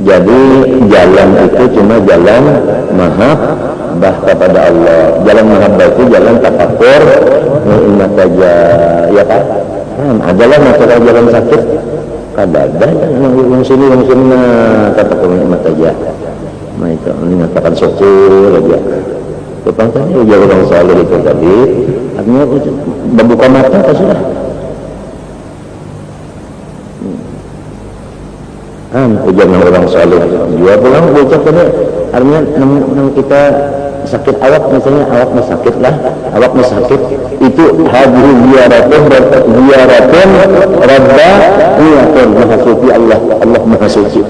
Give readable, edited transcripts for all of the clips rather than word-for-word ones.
Jadi jalan itu cuma jalan mahabbah kepada Allah. Jalan mahabbah itu jalan tafakur, nikmat saja, ya kan? Adalah masalah jalan sakit. Kadang-kadang yang sini tafakur nikmat saja. Nah itu mengatakan syukur aja. Kepantasnya ujar orang saleh itu tadi. Artinya membuka mata apa sudah? Ujian orang saleh dia pulang ucap tadi artinya kita sakit awak misalnya awaknya sakit lah awaknya sakit itu hadhihi ziyaratun rabba niyatun maha suci Allah maha suci.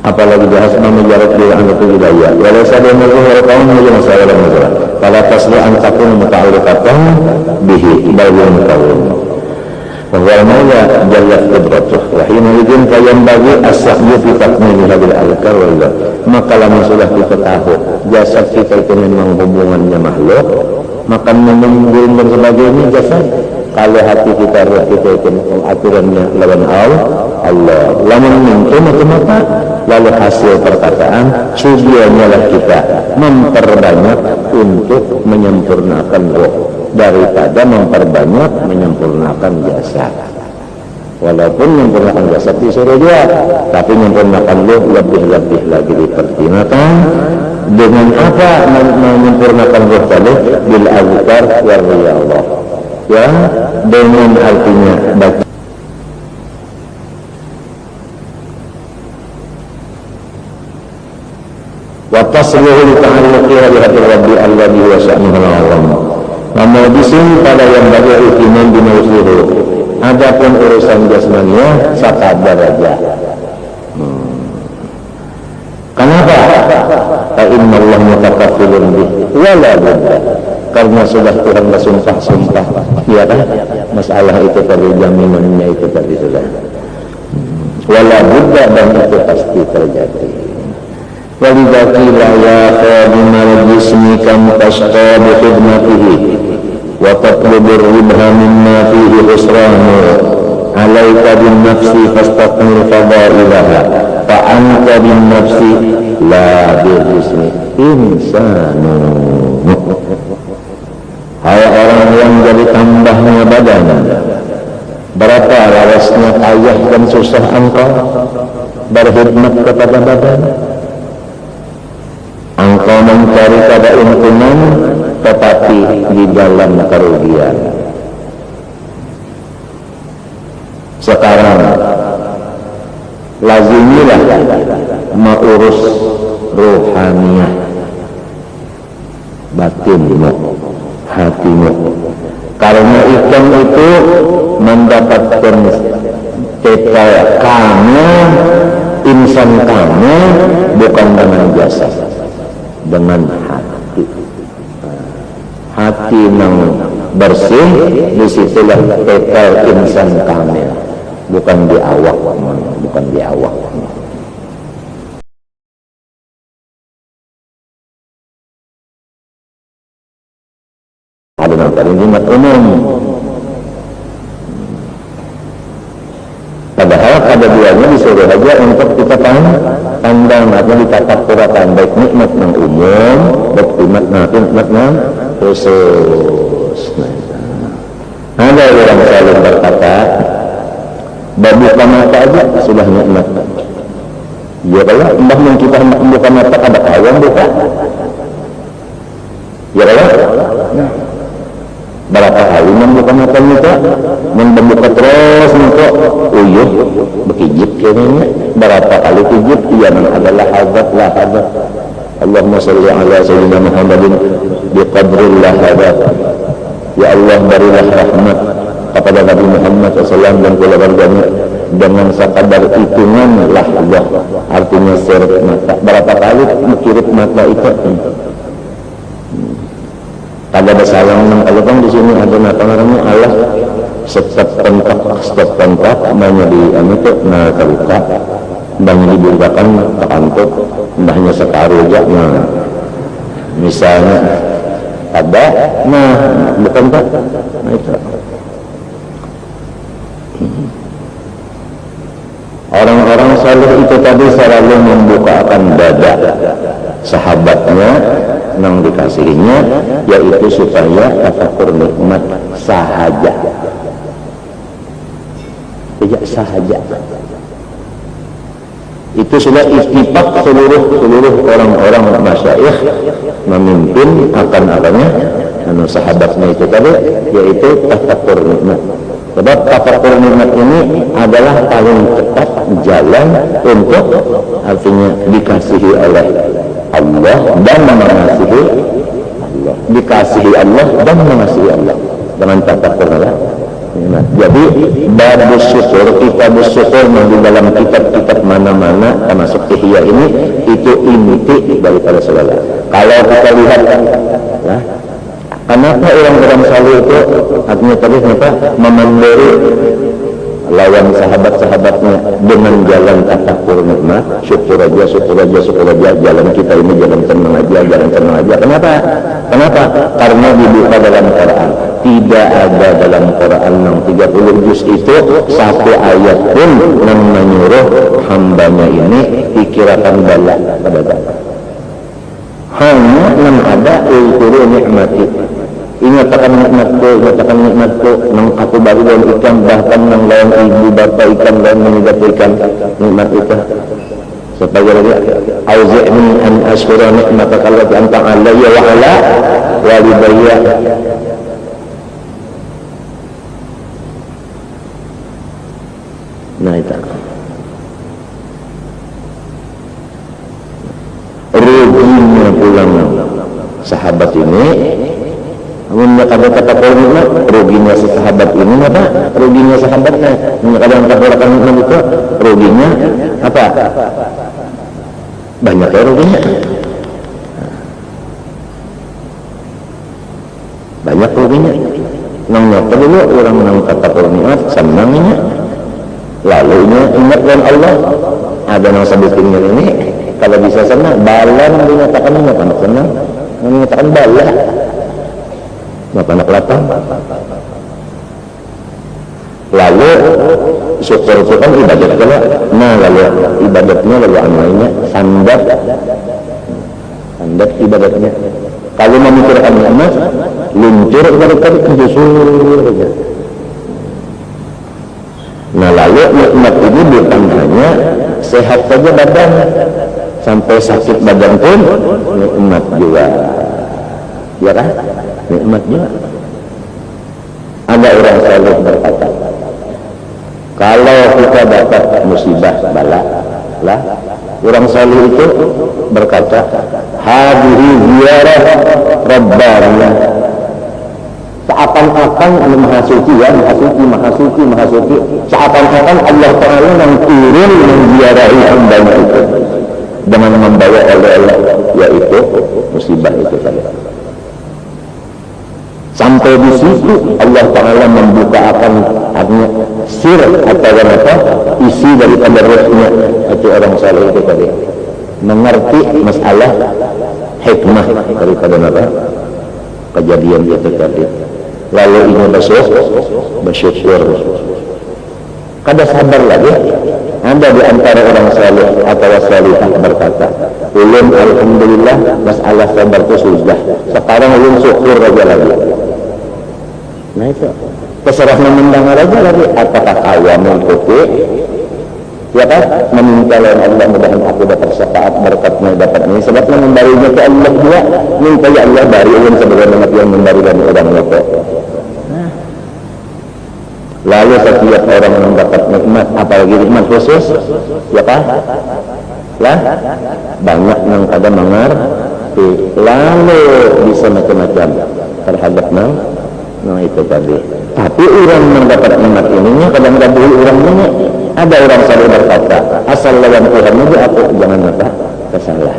Apalagi bahas memujarab diri anggota hidayah walau sadar menurut kaum menjadi masalah pada tasli antakun muta'alliqatan bihi balun kaum bahwa maunya jallaf qudratuh wahina idin kayam bagi as-sahyu fi takmini hadil al-kar wallah maka lama sudah kita tahu jasad kita itu memang hubungannya makhluk maka menunggu dan sebagainya jasad kalau hati kita roh kita itu aturannya lawan Allah lamun mintum maka lalu hasil perkataan tujuannya lah kita memperbanyak untuk menyempurnakan roh daripada memperbanyak menyempurnakan jasad. Walaupun menyempurnakan jasad disuruh dia, tapi menyempurnakan roh lebih-lebih lagi dipertimbangkan dengan apa menyempurnakan roh tadi bil azkar wa riyadhah. Ya, dengan artinya baca wa tasrihu li ta'alluqi bi hadhi rabbi alladhi wa sha'nuhu al-'azam. Namun bisin pada yang bagi iman binausiru. Adapun urusan jasmania sakadar aja. Kenapa? Fa inna Allah mutakaffilun bih wala budda. Karena sudah Tuhan bersumpah-sumpah, ya kan? Masalah itu tadi jaminannya itu tadi sudah. Wala budda dan itu pasti terjadi. Walidakila ya khadimal jismi kam tasqa bi khidmatihi wa tatlubur ribha mimma fihi khusranu alaika bin nafsi fastaqmil fadailaha fa anta bin nafsi la bil jismi insanu. Hai orang yang jadi tambahnya badan, berapa larasnya payah dan susah engkau berkhidmat kepada badan. Engkau mencari keuntungan tetapi di dalam kerugian. Sekarang lazimilah mengurus ruhaniyah batinmu, hatimu, karena ikan itu mendapatkan total kamu, insan kamu bukan dengan jasad, dengan hati. Hati yang bersih, disitulah total insan kamil, bukan di awak, bukan di awak. Ada yang terlibat umum. Padahal ada duanya disuruh aja untuk kita pandang atau ditatapkan baik nikmat yang umum, baik nikmat yang khusus. Ada orang selalu berkata, buka mata aja sudah nikmat. Ya kalau mbah yang kita buka mata ada kawan buka. Ya kalau berapa kali membuka mata kita, membuka terus untuk uyuh, berkijip kayaknya. Berapa kali kijip, ia adalah hadat lah hadat. Allahumma salli ala sayyidina Muhammadin biqadril lahadat. Ya Allah berilah rahmat kepada Nabi Muhammad SAW dan keluarganya dengan sekadar hitungan lahzah, artinya seret mata. Berapa kali mengkirip mata itu? Ada salam kalau kan di sini ada namanya Allah step pentak namanya di itu nah terbuka Mbahnya dibukakan terkantuk, mbahnya sekaruja, nah misalnya ada, nah bukan tak, nah itu. Orang-orang saleh itu tadi selalu membukakan dada sahabatnya yang dikasihinya, yaitu supaya tafakur nikmat sahaja, tidak sahaja. Itu sudah ittifaq seluruh orang-orang masyayikh memimpin akan-akannya sahabatnya itu tadi, yaitu tafakur nikmat. Sebab tafakur nikmat ini adalah paling cepat jalan untuk artinya dikasihi oleh Allah dan mengasihi Allah, dikasihi Allah dan mengasihi Allah dengan tafakur nikmat. Jadi bab syukur, kitab syukur di dalam kitab-kitab mana-mana termasuk Ihya ini, itu inti daripada segala. Kalau kita lihat ya, kenapa orang-orang saleh itu artinya tadi kenapa memandiri lawan sahabat-sahabatnya dengan jalan tafakur nikmat, syukur aja, jalan kita ini jalan tenang aja. Kenapa? Karena dibuka dalam Quran. Tidak ada dalam Quran yang 30 juz itu satu ayat pun yang menyuruh hambanya ini dikirakan bala pada bala. Hanya yang ada ulkuru nikmati, ingatkan nikmatku nang aku baru dan ikan, bahkan nang lawan ibu bapak ikan dan meninggalkan nikmat itu. Supaya lagi auzi'ni an ashkura nikmataka allati an'amta alayya wa ala walidayya. Nah itu ruginya pulang sahabat ini. Namun ada kata nikmat, ruginya si sahabat ini apa? Ruginya sahabatnya. Kadang kata nikmat itu ruginya apa? Banyak ya ruginya. Banyak ruginya. Nang nyata dulu orang nang kata nikmat senangnya. Lalu ingat dengan Allah, ada yang sebutinnya ini, kalau bisa senang, balan dinyatakan anak senang, menyatakan bala, anak lapang. Lalu syukur itu kan ibadat kalau, nah lalu ibadatnya lalu amalnya sandat ibadatnya. Kalau memikirkan nikmat, luncur kepada justru saja. Nah lalu nikmat ini bukan hanya sehat saja badan, sampai sakit badan pun nikmat juga, ya kan? Nikmat juga. Ada orang saleh berkata, kalau kita dapat musibah bala lah, orang saleh itu berkata, hadhihi ziyarah rabbaniyah. Seakan-akan mahasuci ya, mahasuci. Seakan-akan Allah Ta'ala yang turun menziarahi hambanya itu dengan membawa oleh-oleh, yaitu musibah itu tadi. Sampai di situ Allah Ta'ala membuka akan artinya sir atau apa isi daripada rohnya itu orang saleh itu tadi, mengerti masalah hikmah daripada apa kejadian itu tadi. Lalu ini bersyukur. Kada sabar lagi. Ada di antara orang saleh atau salihah berkata, ulun alhamdulillah masalah sabar itu sudah. Sekarang ulun syukur aja lagi. Nah itu terserah memandang aja lagi. Apakah kawam mengikuti? Ya kan? Meminta oleh Allah, mudah-mudahan aku dapat syafaat berkatnya dapat ini. Sebabnya membarinya ke Allah juga. Minta ya Allah dari ulun sebagaimana yang memberi dan orang itu. Lalu setiap orang yang dapat nikmat, apalagi nikmat khusus, ya kan? Lah, banyak yang ada mengerti, lalu bisa macam-macam terhadap nah itu tadi. Tapi orang mendapat nikmat ininya kadang-kadang orang ini ada orang selalu berkata, asal lawan Tuhan itu aku jangan apa kesalah,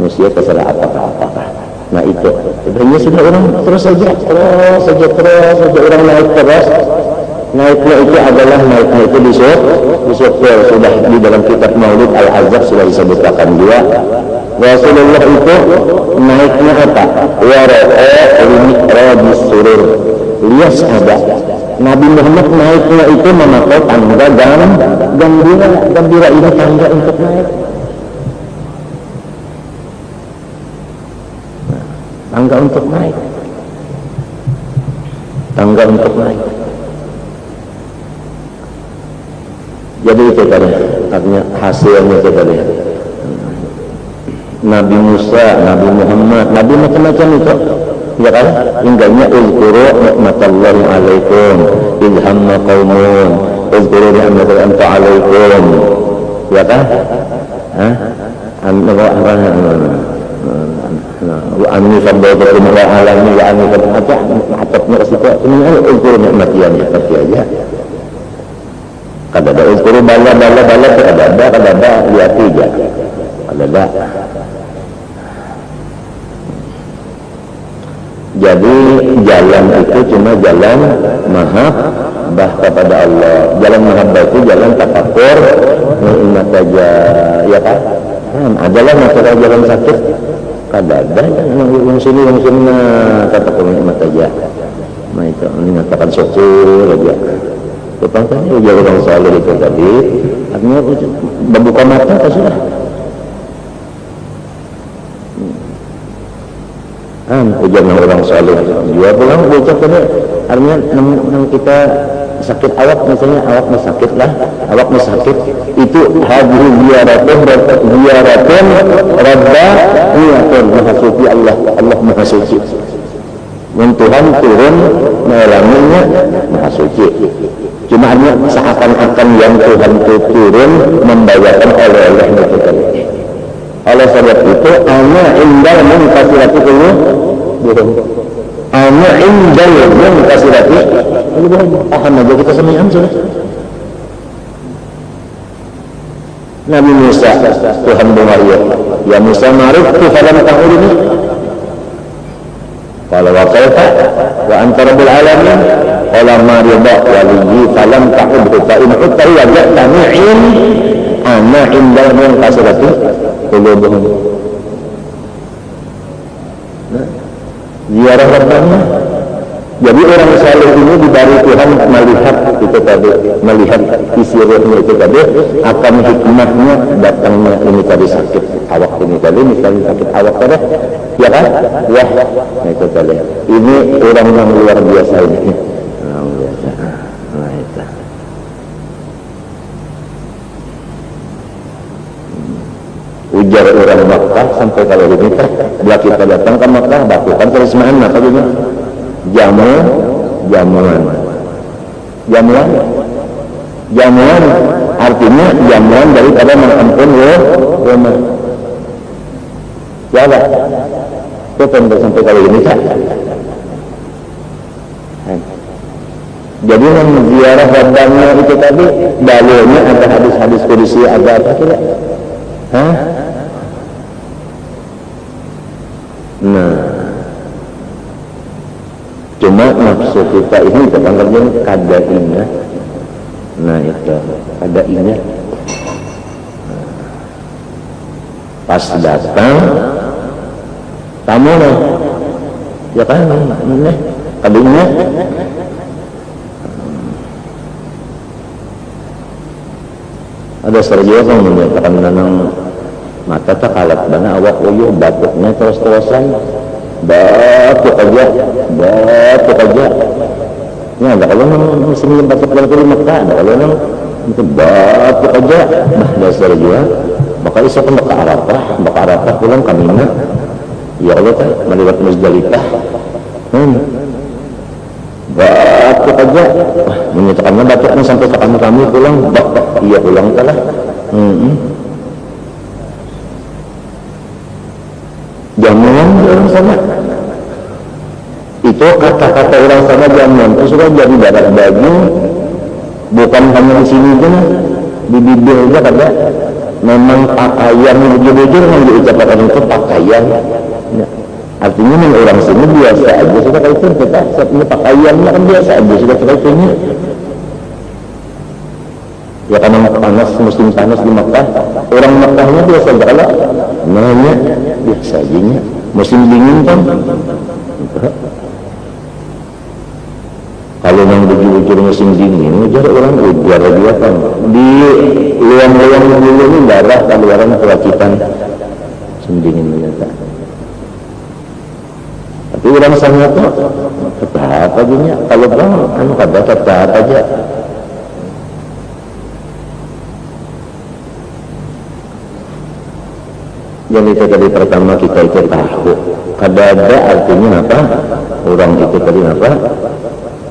manusia kesalah apa-apa. Nah itu, sebenarnya sudah orang terus saja orang naik terus. naiknya itu adalah naiknya itu di surga. Sudah di dalam kitab Maulid Al-Azab sudah disebutkan juga. Rasulullah itu naiknya apa? Wara'a mi'rajis surur. Lias ada. Nabi Muhammad naiknya itu memakai tangga dan gembira. Gembira ini tangga untuk naik. Tangga untuk naik. Tangga untuk naik. Jadi itu tadi, artinya hasilnya itu tadi. Nabi Musa, Nabi Muhammad, Nabi macam-macam itu, ya kan? Hingganya uzkuru nikmatallahi alaikum, ilhamma qaumun, uzkuru ni'matallahi anta alaikum, ya kan? Wa anni faddaltukum ala alamin wa anni faddaltukum atapnya situ ini uzkuru nikmati aja. Kada ada uzkuru bala kada ada lihat tiga. Kada ada. Jadi jalan itu cuma jalan mahabbah kepada Allah. Jalan mahabbah itu jalan tafakur nikmat saja, ya kan? Adalah masalah jalan sakit. Kada ada yang sini tafakur nikmat saja. Nah itu mengatakan syukur aja. Tentang tadi ujar orang saleh itu tadi, artinya membuka mata kan sudah. Ujar orang saleh, dia pulang ucap tadi, artinya nang kita sakit awak misalnya awak sakit lah, awak sakit itu hadhihi ziyaratun rabba niyatun maha suci Allah maha suci. Tuhan turun melaminya maha suci. Cuma hanya seakan-akan yang Tuhan itu turun membawakan oleh-oleh itu tadi. Oleh sebab itu, ana indal munkasirati qulub. Ana indal munkasirati qulub. Paham aja kita semuanya sudah. Nabi Musa, Tuhan berwahyu, ya Musa ma'riftu falam ta'udni. Qala wa kaifa wa anta rabbul alamin. Qala ma rida waliyyi falam ta'udhu fa in utahu wa ja'tami'in ana indal munkasirati qulubuhum. Ziarah Rabbana. Jadi orang saleh ini diberi Tuhan melihat itu tadi, melihat isi rohnya itu tadi, akan hikmahnya datangnya ini tadi sakit awak ini tadi, misalnya sakit awak tadi, ya kan? Wah, nah itu tadi. Ini orang yang luar biasa ini. Luar biasa. Nah itu. Ujar orang Makkah sampai kalau ini teh, bila kita datang ke Makkah, lakukan kerismaan apa juga? Jamuan artinya jamuan daripada mengampun rumah. Ya lah, itu tentu sampai kali ini kan. Jadi yang ziarah Rabbana itu tadi dalilnya ada hadis-hadis qudsi ada apa tidak? Nah, cuma nafsu kita ini kadang-kadang kadainya. Nah itu kadainya. Pas datang tamu nih, ya kan? Nih kadainya. Ada serjaya yang menyatakan menanam mata tak kalat bana awak uyuh batuknya terus-terusan. Batuk aja. Ya, ada kalau musim batuk dalam kali Mekah, ada kalau itu batuk aja. Nah, dasar juga. Maka isa pun ke Arafah pulang ke Mina. Ya Allah kan, melewat Muzdalifah. Batuk aja. Menyatakannya batuknya sampai ke kami pulang. Iya pulang kalah. Jamuan orang sana itu kata-kata orang sana jamuan itu sudah jadi darah daging, bukan hanya di sini aja, di bibir aja kada. Memang pakaian bujur-bujur yang diucapkan itu pakaian. Ya. Artinya memang orang sini biasa aja sudah kayak itu kita. Saat ini pakaiannya kan biasa aja sudah kayak itu. Ya karena panas, musim panas di Makkah, orang Makkahnya biasa galak, nanya biasa aja. Musim dingin kan, kalau yang bujur-bujur musim dingin, ujar orang ujar dia kan di luang-luang dulu ini darah keluaran perakitan musim dingin ternyata. Tapi orang sangat tetap aja, kalau bang, anu kata tetap aja. Jadi tadi pertama kita itu tahu kadada artinya apa, orang itu tadi apa,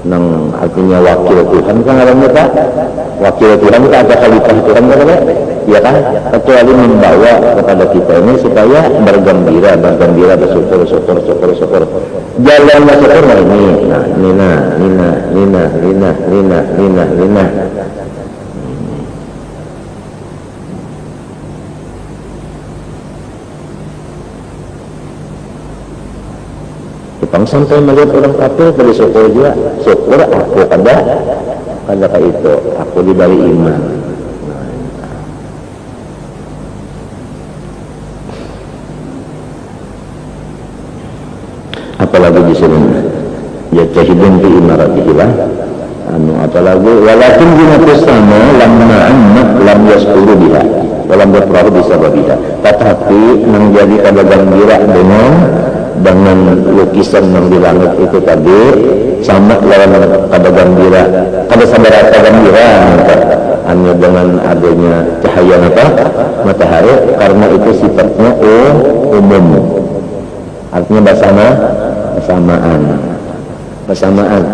nang artinya wakil Tuhan kan namanya Pak, wakil Tuhan itu ada khalifah Tuhan kan, ya kan, kecuali membawa kepada kita ini supaya bergembira, bersyukur, jalannya syukur nah ini, Nina. Sampai melihat orang kafir dari syukur dia, syukur aku kada itu, aku diberi iman. Apalagi di sini ya jahidun fi imaratihilah apalagi walakin binatus sama lamma annak lam yaskuru biha walam yaprahu bisababiha, tetapi menjadi kada gembira dengan lukisan yang di langit itu tadi sama lawan kada gembira, kada sabar gembira hanya dengan adanya cahaya matahari, karena itu sifatnya umum, artinya bersamaan.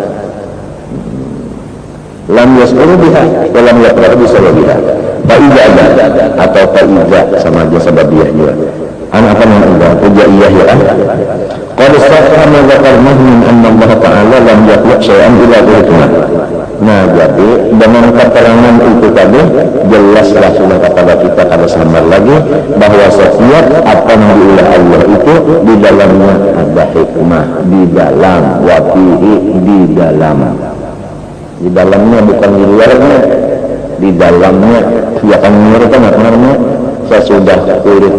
Lam yaskuru biha walam yaprahu bisababiha, faiza atau faiza sama aja sababiyah juga. Apa namanya pujaiyah ya. Qad sahha ma dzakarna min anna Allah Ta'ala lam yakhluq syai'an illa bihikmah. Nah, jadi dengan keterangan itu tadi jelaslah sudah kepada kita kada samar lagi bahwa setiap apa yang diulah Allah itu di dalamnya ada hikmah, di dalam wafihi, di dalamnya bukan di luarnya, di dalamnya. Ya kan mereka apa namanya sesudah kulit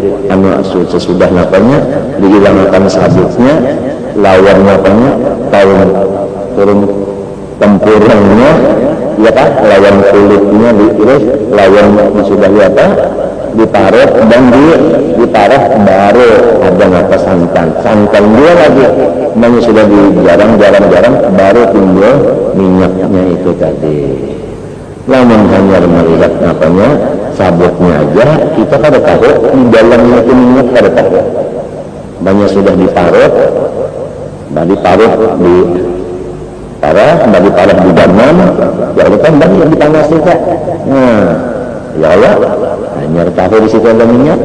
sesudah napanya dihilangkan sabutnya, lawan napanya tahun turun tempurungnya, ya kan, lawan kulitnya diiris, lawan sudah apa diparut dan diparah baru ada napa santan dia lagi, namanya sudah jarang baru timbul minyaknya itu tadi. Namun hanya melihat apanya sabutnya aja kita kada tahu di dalamnya itu minyak kada tahu. Banyak sudah diparut di parah di dalam, ya Allah kan banyak di panas juga. Nah, ya Allah hanya tahu di situ ada minyak.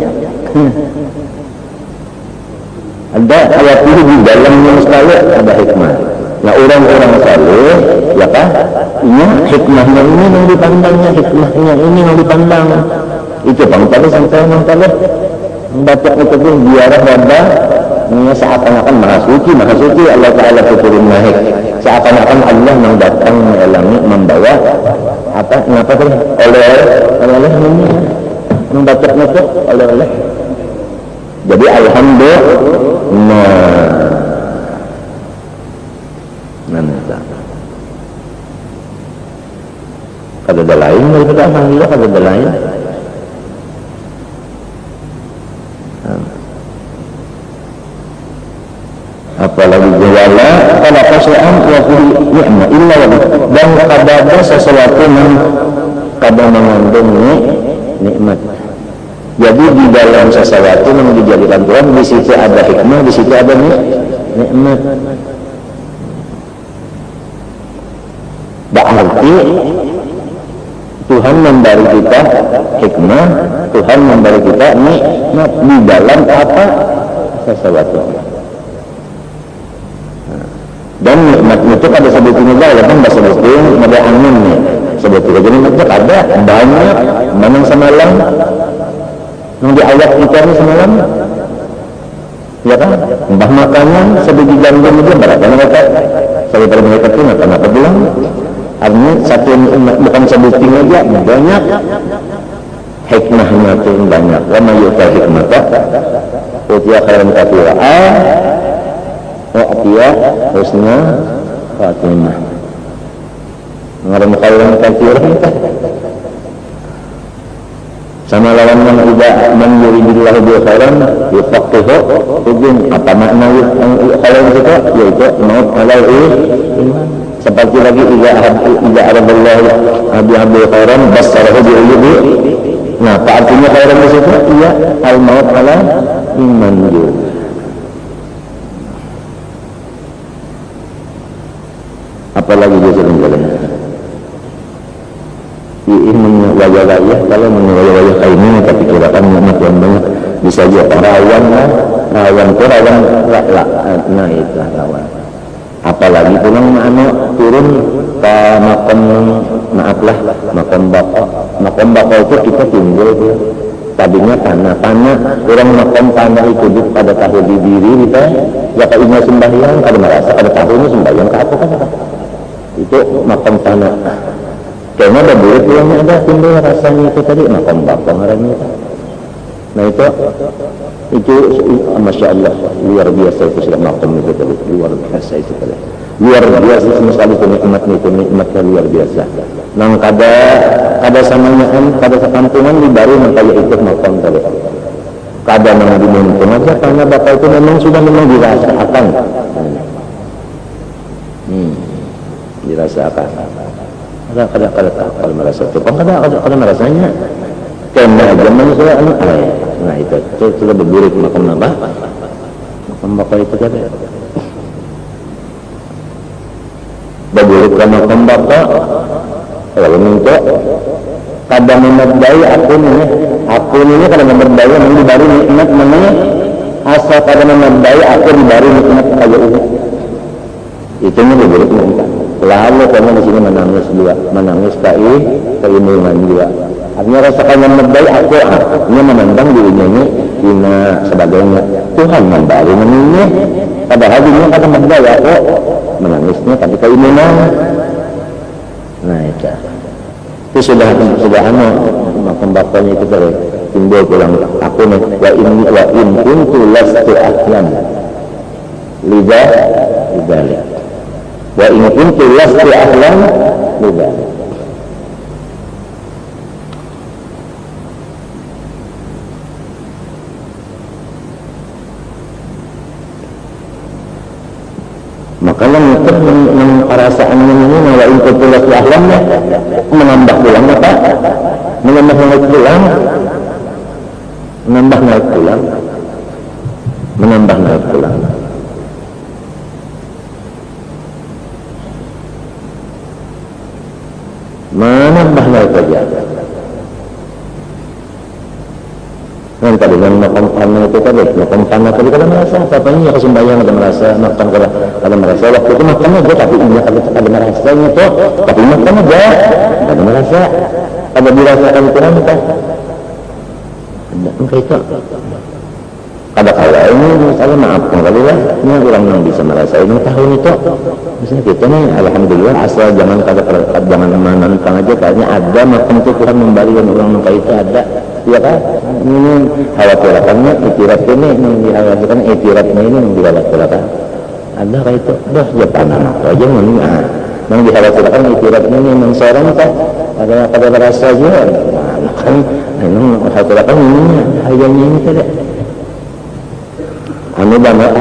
Ada ayat ini di dalamnya sekali ada hikmah. Nah, orang-orang saleh ya kan, ini hikmahnya ini yang dipandangnya, hikmahnya ini yang dipandang. Itu bang tadi sampai yang tadi membaca itu pun biarlah ada seakan-akan maha suci Allah Ta'ala turun naik, seakan-akan Allah yang datang melangi membawa apa kenapa tadi oleh ini membaca itu oleh. Jadi alhamdulillah. Kada ada lain daripada alhamdulillah, kada ada lain. Apalagi jawala kada kasya'an wa kulli ni'mah illa wa dan kada ada sesuatu yang kada mengandung nikmat. Jadi di dalam sesuatu yang dijadikan Tuhan, di situ ada hikmah, di situ ada nikmat. Berarti Tuhan memberi kita hikmah, Tuhan memberi kita nikmat di dalam apa sesuatu. Dan nikmat itu ada sebetulnya walaupun bahasa sebetulnya ada anginnya. Sebetulnya jadi nikmat ada banyak, mana semalam yang di ayat kita ini semalam, ya kan? Entah makanan sedikit gangguan itu berapa mereka, saya mereka itu kenapa bilang? Artinya ini satu bukan sebuting aja, banyak hikmahnya itu banyak. Wa may yu'tal hikmata utiya khairan katsira wa utiya husna khatimah. Ngaran khairan katsira sama lawan man yuridillahu bi khairan yufaqihu fiddin. Apa makna khairan itu? Yaitu maut halal iman. Seperti lagi idza aradallahu bi abdi khairan basarahu bi ulumi. Nah, apa artinya khairan di situ? Iya, al maut halal iman juga. Apalagi dia sering jalan. Ini wajah-wajah, kalau wajah-wajah kayak ini tapi kirakan nikmat yang banyak bisa jadi rawan lah, rawan itu rawan nah itu rawan. Apalagi pulang turun ke makam, maaflah, makam bapak itu kita tinggal dia. Tadinya tanah orang makam tanah itu pada tahu di diri kita, ya kalau ingat sembahyang, ada merasa ada tahunya sembahyang ke apa kan? Itu makam tanah. Kayaknya ada duit yang ada timbul rasanya itu tadi makam bapak ngarannya. Nah itu masya Allah luar biasa itu sudah makam itu tadi, luar biasa itu tadi, luar biasa sama sekali itu nikmatnya luar biasa. Nang kada samanyaan kada sekampungan di baru nang kaya itu makam tadi. Kada nang dimuntung aja karena bapak itu memang sudah dirasakan. Dirasakan. Kada kalau merasa tukang kada merasanya karena zaman saya nah itu sudah berburik makam bapak itu kada berburik ke makam bapak kalau minta kada memadai akun ini kada memadai yang dibari nikmat namanya asal kada memadai akun dibari nikmat kayak ini itu nya berburik minta. Lalu karena di sini menangis keimungan juga. Artinya rasakan yang medai aku artinya memandang dirinya ini sebagainya. Tuhan memberi meningnya. Padahal dirinya kata medai aku menangisnya tapi keimunan. Nah itu sudah makam bapaknya itu dari timbul pulang aku nih wa in kuntu lastu ahlam lidalik. Wa in kuntu lastu ahlam lidalik. Makanya yang perasaannya ini wa in kuntu lastu ahlam menambah pulang apa? Menambah naik pulang. Menambah naik saja. Yang tadi yang makam panah itu tadi, makam panah tadi kada merasa apa-apanya aku sembahyang kada merasa, makan kada merasa waktu itu makan aja tapi ini kada merasanya toh, tapi makan aja kada merasa, kada dirasakan kurang tak. Engkau itu kada kala ini misalnya maafkan kali lah, ini orang yang bisa merasa ini tahun itu misalnya kita nih alhamdulillah asal jangan menantang aja kayaknya ada makan itu Tuhan memberi orang yang kayak itu ada ya kan ini khawatirakannya itirat ini dikhawatirkan itiratnya ini dikhawatirkan ada kayak itu dah ya panah aja yang dikhawatirkan itiratnya ini yang seorang kan ada rasa juga kan ini khawatirakan ini hayanya ini tidak anu banget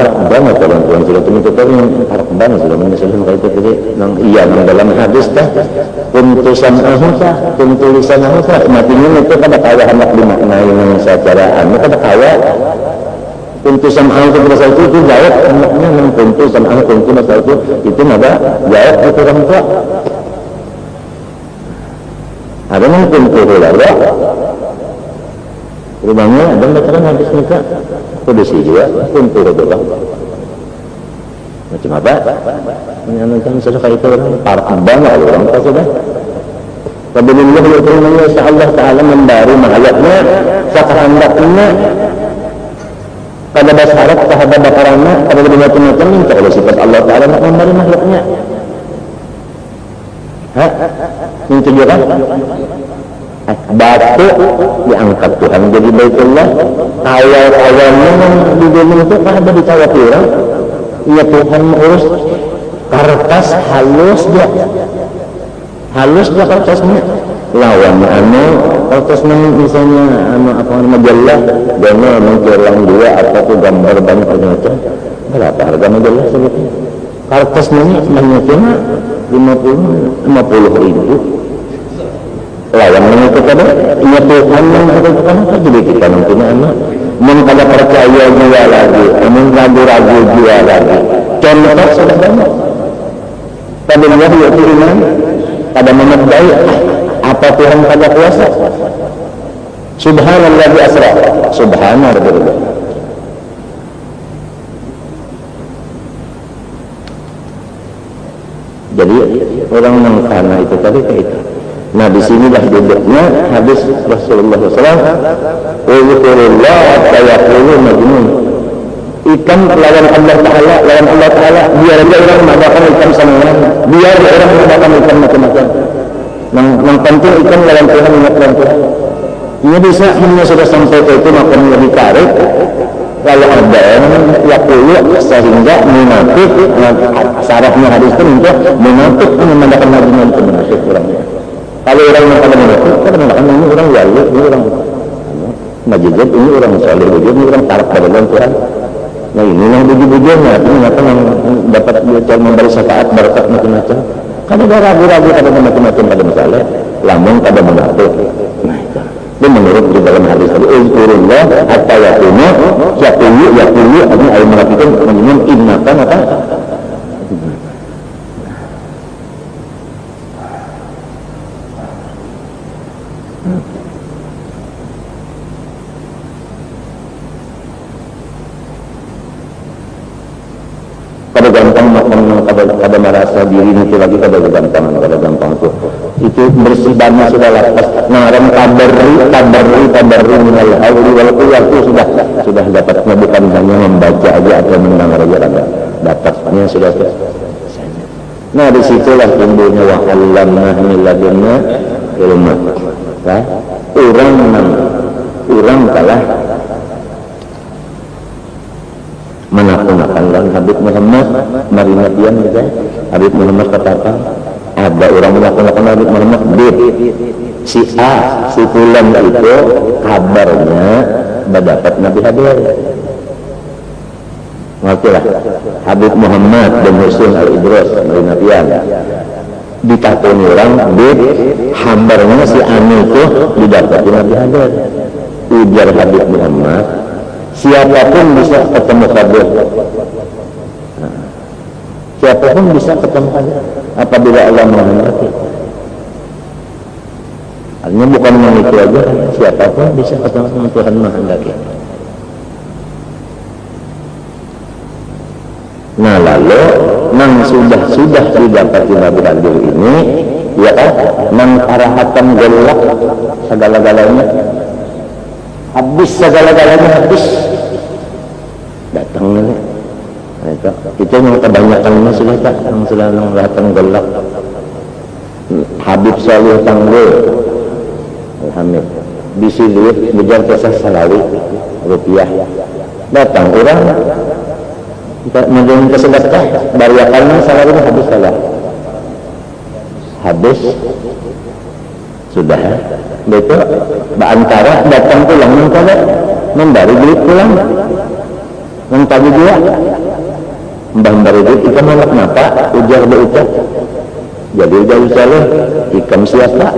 orang sudah teman-teman yang harap banget sudah menyesalkan kayak itu jadi nang dalam hadis dah tuntusan ahusah tuntulisan ahusah matinya itu kada kaya hendak dimaknai secara anu kada kaya tuntusan ahusah berasal itu jawab anaknya yang tuntusan ahusah itu ada jawab itu orang tua ada yang tuntuh lah rumahnya ada bacakan hadis nikah kondisi juga tuntur doang macam apa menyanyikan sesuatu itu orang parah banget orang tak sudah Wabillahi wa Allah Ta'ala memberi makhluknya sekehendaknya pada basharat sahabat bakarana pada macam-macam minta oleh sifat Allah Ta'ala nak memberi makhluknya Yang tujuan batu diangkat Tuhan jadi Baitullah. Awal-awalnya di dunia itu kan ada di Tawafira. Ya Tuhan mengurus kertas halus dia kertasnya. Lawan kertasnya misalnya majalah dan mengkilang dia atau tuh gambar banyak ternyata berapa harga majalah sebetulnya? Kertasnya banyaknya 50 ribu. Lawan itu kada iya Tuhan yang katakan apa jadi kita nantinya mun kada percaya juga lagi, mun ragu-ragu juga lagi. Contoh sudah banyak. Padahal dia iman pada memadai apa Tuhan pada kuasa. Subhanallah bi asra. Subhanallah. Jadi orang yang karena itu tadi kayak itu. Nah di sinilah duduknya hadis Rasulullah SAW. Uzkurullah hatta yaqulu majnun. Ikan lawan Allah Taala, biar dia orang mengadakan ikan samaran, biar dia orang mengadakan ikan macam-macam. Yang penting ikan lawan Tuhan ingat Tuhan. Ini bisa hanya sudah sampai ke itu makan lebih tarik. Kalau ada yaqulu sehingga munafik, sarafnya hadis itu untuk munafik mengadakan majnun itu munafik orangnya. Kalau orang yang pada munafik, kadang-kadang ini orang wali, ini orang majizat, ini orang saleh, ini orang tarik pada Tuhan. Nah ini yang bujur-bujurnya, ini apa yang dapat dia memberi syafaat berkat macam-macam. Kalau ada ragu-ragu pada macam-macam pada masalah, lamun pada munafik. Nah itu menurut di dalam hadis tadi, uzkurullah hatta yakunu yaqulu artinya ayat mengatakan menunjukkan innakan apa? Kada gampang makan, kada merasa diri itu lagi kada gampang itu bersibahnya sudah lepas. Ngaram tabarri minal hauli wal quwwah itu sudah dapatnya, bukan hanya membaca aja atau mendengar aja dapatnya sudah. Nah disitulah timbulnya wa 'allamna min ladunna ilma. Orang kalah menaklukkan Habib Muhammad Marinabian gitu. Habib Muhammad kata apa? Ada orang menaklukkan Habib Muhammad si A, si Fulan itu kabarnya mendapat Nabi hadir. Ngertilah Habib Muhammad dan Husain Al-Idrus Marinabian ditakuni orang kabarnya si Ani itu didapat Nabi hadir. Ujar Habib Muhammad, siapapun bisa ketemu Khadir. Siapapun bisa ketemu Khadir apabila Allah menghendaki. Artinya bukan itu aja, siapapun bisa ketemu dengan Tuhan menghendaki. Nah lalu nang sudah didapati Nabi Khadir ini, ya kan, nang arahatan gelap segala-galanya. Habis segala-galanya datang ini. Itu yang kebanyakannya sudah tak, yang sudah datang gelap. Habib Salih Tanggul, alhamdulillah. Bisilit bejar kisah salawi rupiah. Datang orang menjadi kesedekah bariakannya salawi habis salah. Habis sudah betul antara datang pulang memberi duit pulang mentagi dia memberi duit ikan nolak napa ujar berucap jadi ujar salah ikan siapa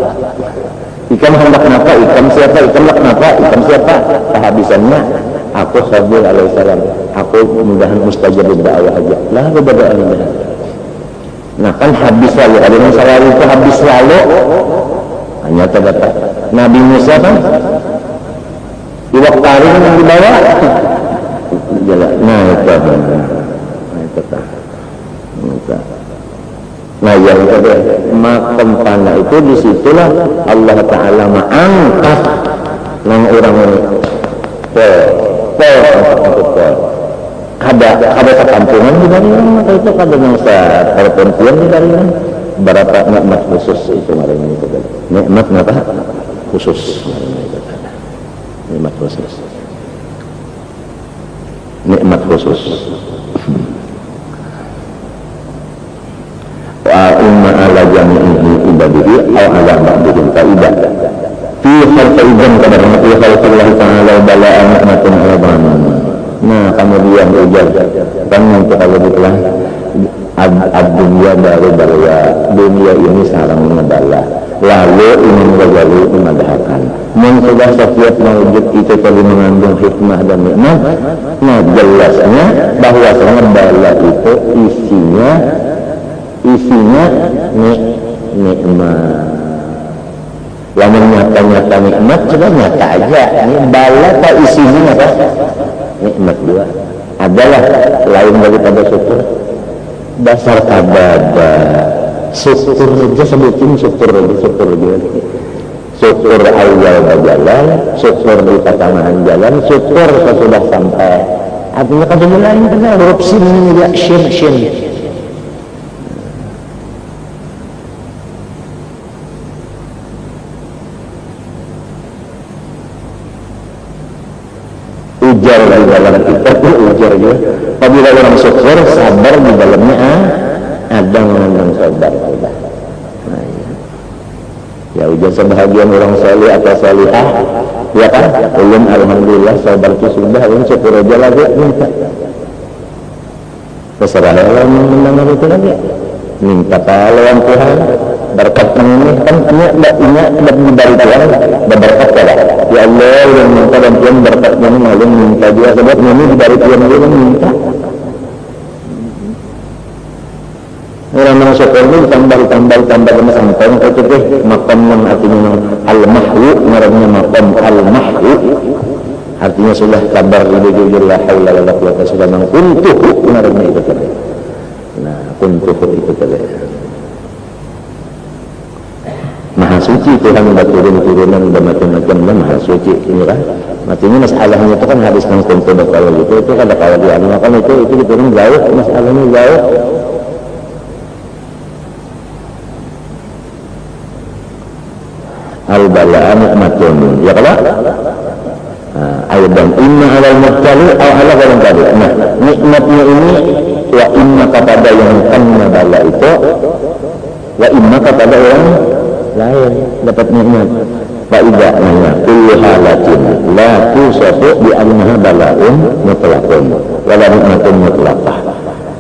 ikan hendak napa ikan siapa kehabisannya aku Khadir alaihissalam aku mudahan mustajab da'wah aja lah berdoa ini. Nah kan habis lalu ada yang salah itu habis lalu hanya terdapat Nabi Musa kan iwak taring yang dibawa nah yang kedua makam panah itu disitulah Allah Ta'ala mengangkat yang orang ada kekampungan di dari orang maka itu kada yang perempuan di dari orang berapa nikmat khusus itu marahnya itu tadi. Nikmat apa? Khusus. Nikmat khusus. Nikmat khusus. Wa inna ala jami'i ibadihi aw ala ba'dihim faidah. Fi khalqihim kadar fi khalqillah ta'ala bala'an nikmatun aydan. Nah, kemudian ujar kan untuk kalau ditelah ad-dunya baru balwa, dunia ini sarang ngebala, lalu ingin berlalu memadahkan. Sudah setiap mawujud itu tadi mengandung hikmah dan nikmat. Nah, jelasnya bahwa bala itu isinya nikmat. Lalu nyata-nyata nikmat sudah nyata aja. Ini bala tak isinya apa? Nikmat dua. Adalah lain daripada syukur. Dasar kabada syukur aja sebutin syukur gitu. Syukur awal berjalan, syukur di pertengahan jalan, syukur sesudah sampai. Artinya kan sudah lain kan huruf sin ya shin. Ujar di dalam kita itu ujar juga. Apabila orang syukur, sabar di dalamnya ada mengandung sabar. Nah, ya ujar sebahagian orang salih atau salihah, ya kan? Ulun alhamdulillah sabar itu sudah, ulun syukur aja lagi minta. Terserah Allah menang itu lagi. Minta pahlawan Tuhan berkat ini kan ini dari Tuhan berkat pada ya Allah yang minta dan Tuhan berkat ini maklum minta dia sebab ini dari Tuhan dia minta orang syukur ini tambah kena sampai itu deh makam yang artinya al-mahwu ngarannya makam al-mahwu artinya sudah kabar jujur la haula wala quwwata illa billah kuntuh ngarannya itu tadi. Nah, kuntuh itu tadi. Maha suci Tuhan turun-turunan dan macam-macamnya maha suci ini kan. Artinya masalahnya itu kan hadis yang kuntuh kalau gitu itu kada kalau diamalkan itu diturun jauh masalahnya jauh. Al-balaa nikmatun. Ya kalau? Aydan inna alal mubtali aw ala galang tadi. Nah, nikmatnya ini wa inna kepada yang kena bala itu wa inna kepada yang lain dapat nikmat. Fa idza nanya kullu halatin la tusafu bi annaha bala'un mutlaqun wa la nikmatun mutlaqah.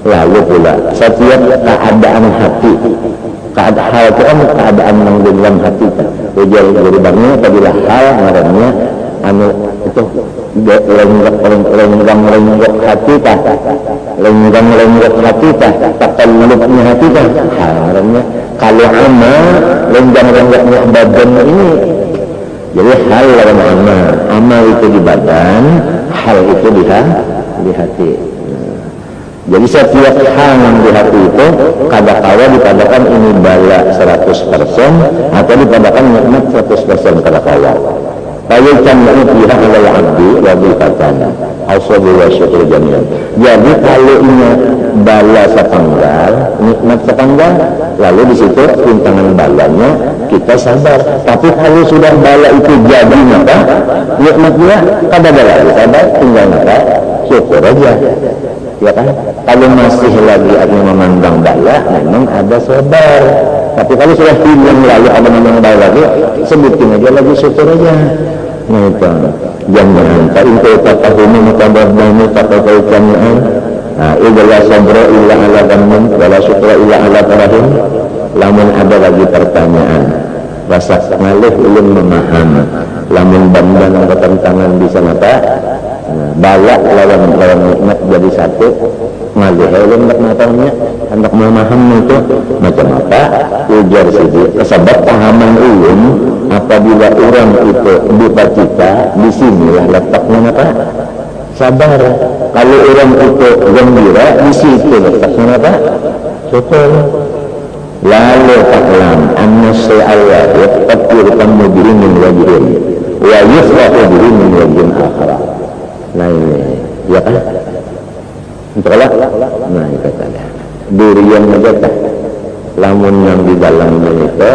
Lalu pula setiap keadaan hati hal itu kan keadaan yang di dalam hati kan ujar dari bangnya apabila hal ngarannya anu itu lenggak hati tah lenggak hati tah takallubnya hati tah ngarannya kalau amal lenggak-lenggaknya badan ini jadi hal lawan amal itu di badan hal itu di hati. Jadi setiap hal yang di hati itu kadang-kala dipadakan ini bala 100% atau dipadakan nikmat 100% kadang-kala. Kalau camnya pihak adalah abdi wajib katanya ausabu wa syukur jami'an. Jadi kalau ini bala sepenggal, nikmat sepenggal, lalu di situ rintangan balanya kita sabar. Tapi kalau sudah bala itu jadi maka nikmatnya kada ada lagi sabar, tinggal maka syukur aja. Ya kan? Kalau masih lagi ada memandang bala, memang ada sabar. Tapi kalau sudah hilang lalu ada memandang bala lagi, sebutin aja lagi syukur aja. Nah itu, jangan. Kalau itu takahuni mutabadani takahkan an. Illa sabra illa ala dhammin, wala syukra illa ala tarahim. Lamun ada lagi pertanyaan, rasa ngalih ulun memaham. Lamun bandang pertentangan bisa mata. Balak lawan nikmat jadi satu ngalih ulun bermatanya hendak memaham itu macam apa ujar sidi sebab pahaman ulun apabila orang itu duka cita di sinilah letaknya apa sabar kalau orang itu gembira di situ letaknya apa syukur lalu taklam anna syai'al wahid qad yurkamu bihi min wajhin wa yufrahu bihi min wajhin akhara. Nah ini, ya kan? Untuk Allah? Nah itu tadi. Durian aja tak? lamun yang di dalamnya itu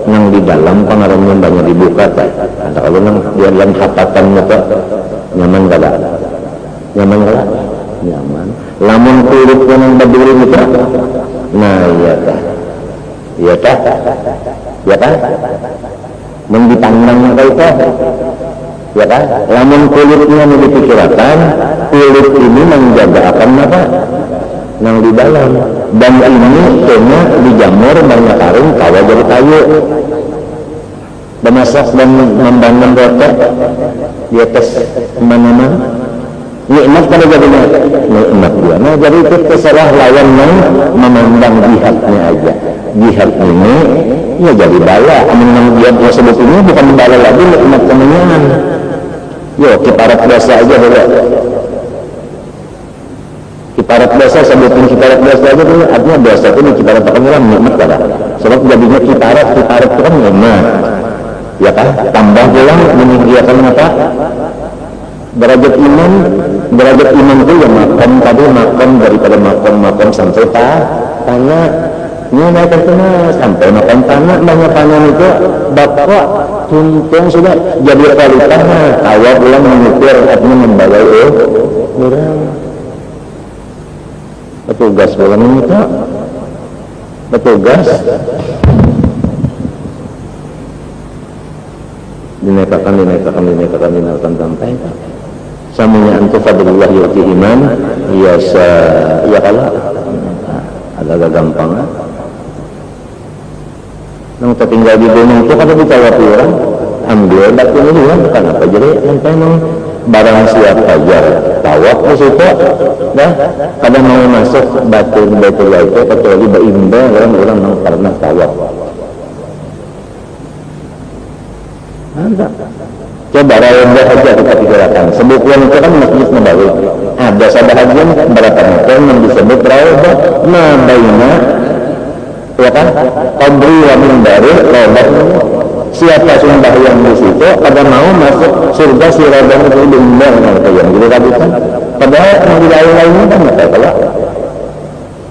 yang di dalam pengaruhnya banyak dibuka tak ada kalau yang di dalam hapatannya itu nyaman gak nyaman gak nyaman lamun kulit yang berdiri itu nah iya tak iya tak ya kan mendipandang itu ya kan lamun kulitnya dipikirkan kulit ini menjaga akan apa yang di dalam dan ini kena dijamur banyak taring kawa jadi kayu memasak dan membangun roti di atas mana-mana nikmat pada jadi nikmat dia nah jadi itu terserah lawan yang memandang jihadnya aja jihad ini ya jadi bala amin jihad tersebut ini bukan bala lagi nikmat kemenangan yo kiparat biasa aja dulu kiparat biasa sebutin kiparat biasa aja dulu artinya biasa itu kiparat kemenangan nikmat kada sebab jadinya kiparat itu kan nikmat ya kan tambah pulang menyediakan apa derajat iman itu ya makan tadi makan daripada makan sampai tanah ini naik sampai makan tanah banyak tanah itu bapak tuntung sudah jadi kualitas awal pulang mengukur artinya membagai orang petugas pulang itu petugas dinaikkan sampai samunya antu fadlullah yu'tihi man yasa ya kalau agak gampang nang tertinggal di gunung itu kada ditawar orang ambil batu ini kan bukan apa jadi sampai nang barang siap aja tawaf di situ dah kada mau masuk batu itu kecuali beimba orang nang pernah tawaf coba rawat aja kita pikirkan sebutkan itu kan masjid Nabawi ada sebahagian berapa meter yang disebut rawat mabaina ya kan qabri wa minbari rawat siapa sumbah yang di situ pada mau masuk surga si rawat itu diundang yang jadi rabutan padahal yang di lain-lainnya kan nggak tahu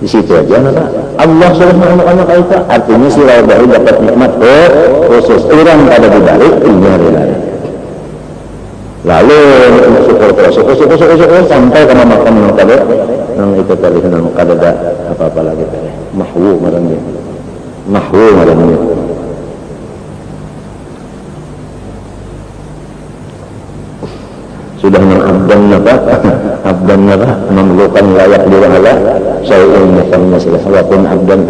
di situ aja nata Allah Subhanahu wa taala artinya si rawat dapat nikmat khusus orang pada dibalik ini lalu syukur sampai ke makam yang tadi yang itu tadi yang kada ada apa-apa lagi tadi mahwu marahnya sudah abdan memerlukan layak dirala syai'un misalnya walaupun abdan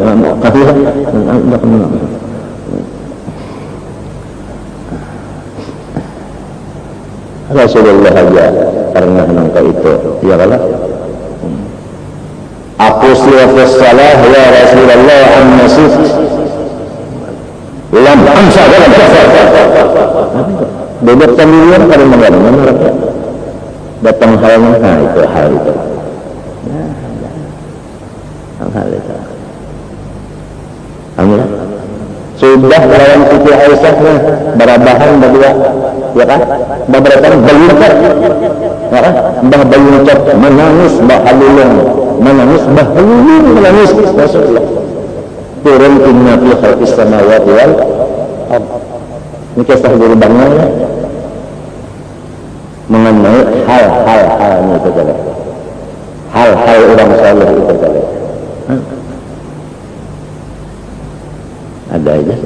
Rasulullah aja pernah nangka itu ya kalau aku siwafis salah ya Rasulullah an-nasif lam amsa dalam kasar bebek familiar pada mengalami mereka datang hal itu hal itu alhamdulillah sudah lawan Siti Aisyah berabahan berdua ya kan beberapa bayucat ya kan bayucat menangis menangis Rasulullah turun inna fi khalqis samawati wal ardh ini kisah guru bangun mengenai hal-hal itu tadi hal-hal orang saleh itu tadi ada aja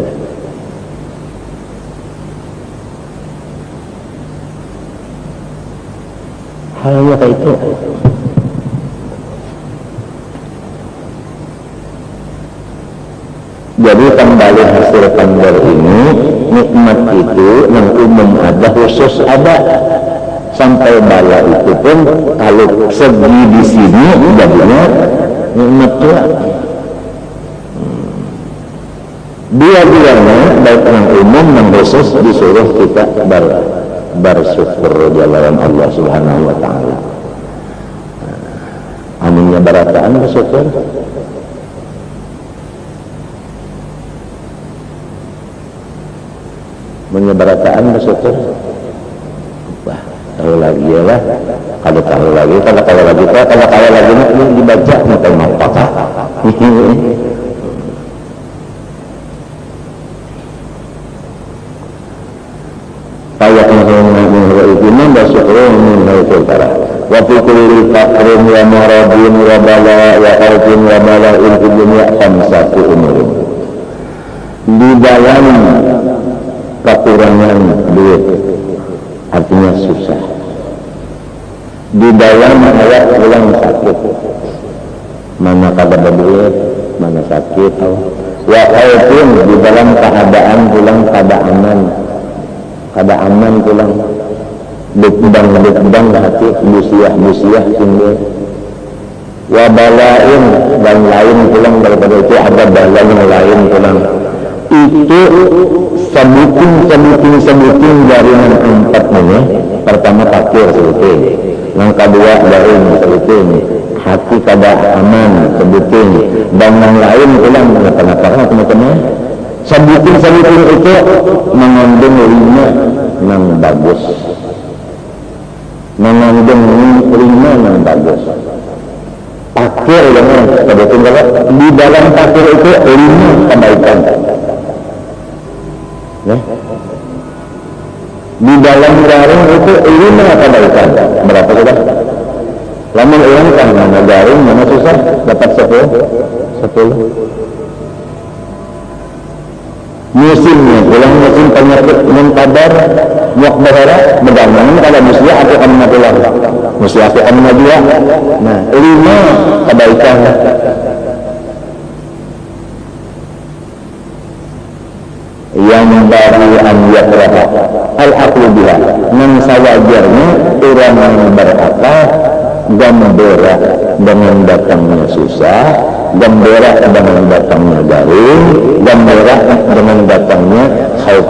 halnya kayak itu jadi kembali hasil pandar ini nikmat itu yang umum ada khusus ada sampai bala itu pun kalau segi di sini jadinya nikmat juga dua-duanya baik yang umum dan khusus disuruh kita bersyukur di hadapan Allah Subhanahu wa taala. Aminnya barataan bersyukur. Menyebarataan bersyukur. Wah, tahu lagi ya lah. Kalau tahu lagi nanti dibaca nanti apakah kulli faqrin wa maradin wa bala wa khawfin wa bala'in fid dunya khamsatu umurin. Di dalam kekurangan duit artinya susah, di dalam ayat pulang sakit, mana kada duit, mana sakit, wa khawfin di dalam keadaan pulang kada aman pulang deg-deg hati busiah tinggi, wa bala'in dan lain pulang daripada itu ada bala yang lain pulang. Itu sebutin jaringan empat ini. Pertama fakir sebutin, yang kedua daring sebutin, hati kada aman sebutin, dan yang lain pulang kenapa teman-teman. Sebutin itu mengandung 5 yang bagus, mengandung 5 yang bagus. Fakir yang sebutin kalau di dalam fakir itu 5 kebaikan. Di dalam jaring itu 5 kebaikan. Berapa sudah? Lama ulang kan mana jaring mana susah dapat 10. Musimnya pulang musim penyakit menkabar muak berhara berdangan kalau musliah atau kamu matulah musliah atau kamu najwa. Nah 5 kebaikan. Yang baru an yakraha al-aqlu biha, yang sewajarnya orang yang berakal gembira dengan datangnya susah, gembira dengan datangnya garing, gembira dengan datangnya khauf,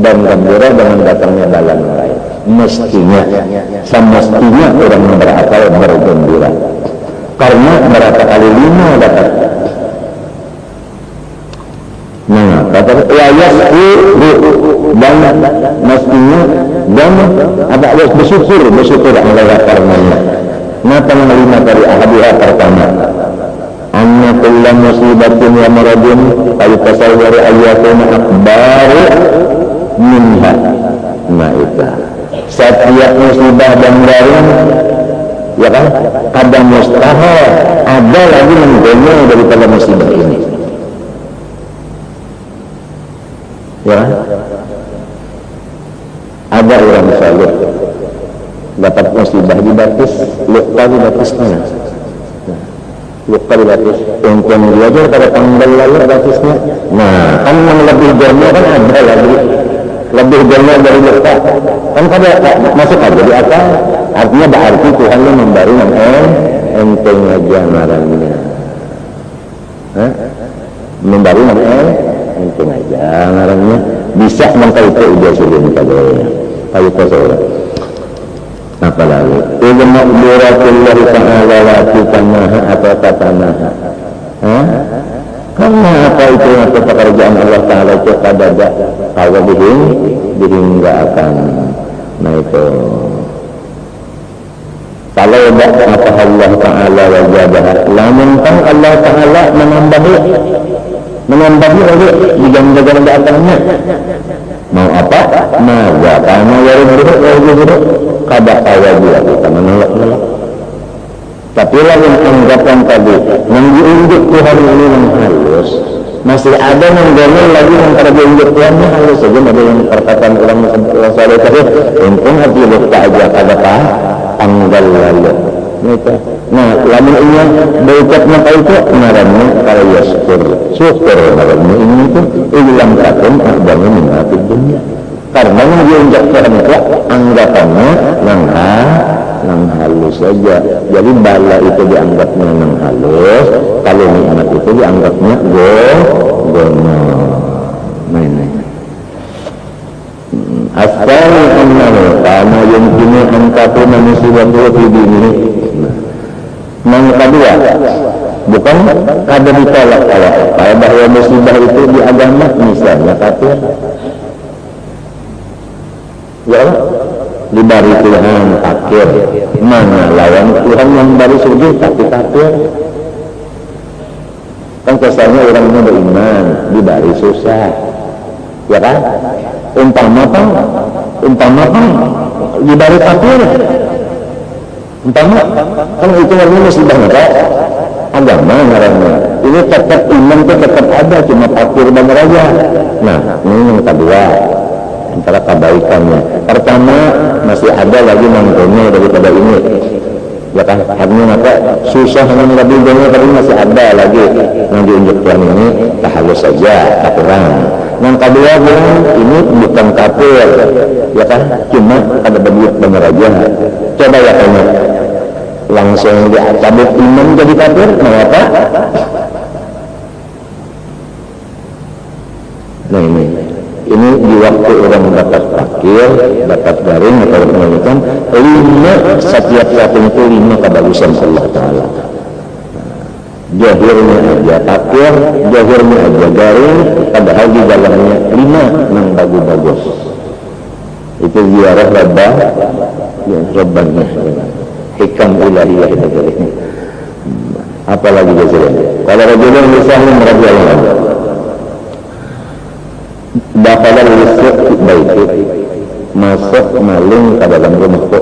dan gembira dengan datangnya dalam lain. Mestinya, semestinya orang yang berakal bergembira, karena berapa kali 5 dapat. Nah, kata dan mestinya dan ada bersyukur Allah karenanya. Napa menerima dari ahadiah pertama, anna kullu musibatin wa maradin ay tasawwur ayyatuna akbaru minha. Nah itu setiap musibah dan daring ya kan kadang mustahil ada lagi yang gede daripada musibah ini. Ya, ada orang saleh dapat musibah di batis, luka di batis mana? Luka di batis. Untung dia aja pada tanggal lalu batisnya. Nah, kan yang lebih jernih kan ada lagi, lebih jernih dari luka. Kan kada masuk aja di akal. Artinya berarti Tuhan yang memberi enteng aja marahnya. Memberi enteng aja ngarangnya bisa mengkau itu udah sudah kadanya kayu kasar apalagi itu makburatillah ta'ala latikanaha atau tatanaha karena apa itu atau pekerjaan Allah Ta'ala itu kadada kalau dihingga akan. Nah itu kalau apa Allah Ta'ala wajadah lamun kan Allah Ta'ala menambahi oleh dijaga atasnya mau apa? Naga karena buruk kada kaya dia kita menolak. Tapi lain anggapan tadi yang diunjuk Tuhan ini yang halus, masih ada yang gomel lagi yang kada diunjuk Tuhan yang halus saja. Ada yang perkataan orang saleh tadi untung hati lupa aja kada tanggal lalu. Nah, lamun ini berucap maka itu ngarannya kalau ya syukur ngarannya ini itu ilang takun ardanya minatid dunia. Karena yang diunjuk Tuhan itu anggapannya nang halus saja. Jadi bala itu dianggapnya nang halus, kalau nikmat itu dianggapnya gono. Mana? Asal annahu kana yumkinu an takuna musibatu fi dinihi. Yang kedua, bukan kada ditolak kalau bahwa musibah itu di agama misalnya kafir. Ya, diberi Tuhan kafir. Mana lawan Tuhan yang beri surga tapi kafir. Kan kesannya orang yang beriman diberi susah. Ya kan? Umpama diberi kafir. Umpama kan itu warna musibah maka agama ngaranna. Ini tetap iman itu tetap ada, cuma takdir dan raja. Nah, ini yang kedua antara kebaikannya. Pertama masih ada lagi manggungnya daripada ini. Ya kan, artinya maka susah yang lebih banyak tapi masih ada lagi yang diunjuk Tuhan ini tak halus saja, tak kurang. Yang kedua ini bukan kafir, ya kan, cuma ada begitu benar aja. Coba ya kamu langsung dicabut iman jadi kafir, mengapa? Nah ini di waktu orang dapat fakir, dapat garing atau menyanyikan 5 setiap satu itu 5 kebagusan Allah Ta'ala. Jahirnya aja fakir, jahirnya aja garing, padahal di dalamnya 5 yang bagus-bagus. Itu ziarah Rabbah, ya Rabbahnya, hikam ilahiyah itu. Apalagi jazirah. Kalau Rasulullah Muslim radhiyallahu anhu dakhala al-lisq baiti, masuk maling ke dalam rumahku,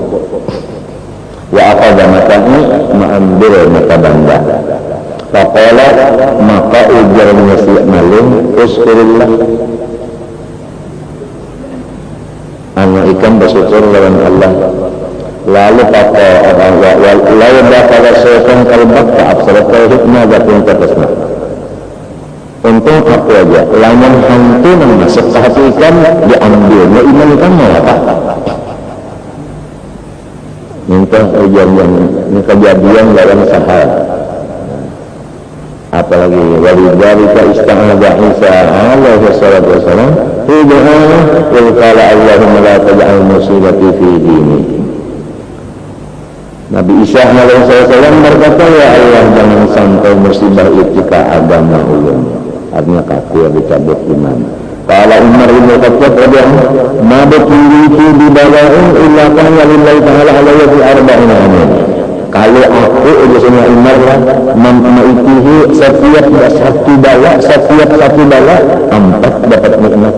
wa akhadha mata'i, mengambil mata banda. Faqala, maka ujarnya si maling, uskurillah, anak ikan bersyukur lawan Allah. Lalu kata orang lalu dakhala syaitan kalbak fa'absarat hikmah datun terkesna. Untung aku aja, lamun hantu yang masuk ke hati ikan diambil, ya iman ikan mau apa? Minta ujian yang ini kejadian dalam sahal. Apalagi walidhalika ista'adha Isa alaihi salatu wassalam fi'du'ah qala Allahumma la taj'al musibati fi dini. Nabi Isa alaihi wasallam berkata, ya Allah jangan sampai musibah itu ke agama ulun. Artinya kafir, dicabut iman. Kalau Umar bin Khattab radhiyallahu ma baqitu bi bala'in illa kana lillahi ta'ala alayya bi arba'ina amin. Kalau aku ujiannya Umar lah memaitihi setiap satu bala 4 dapat nikmat.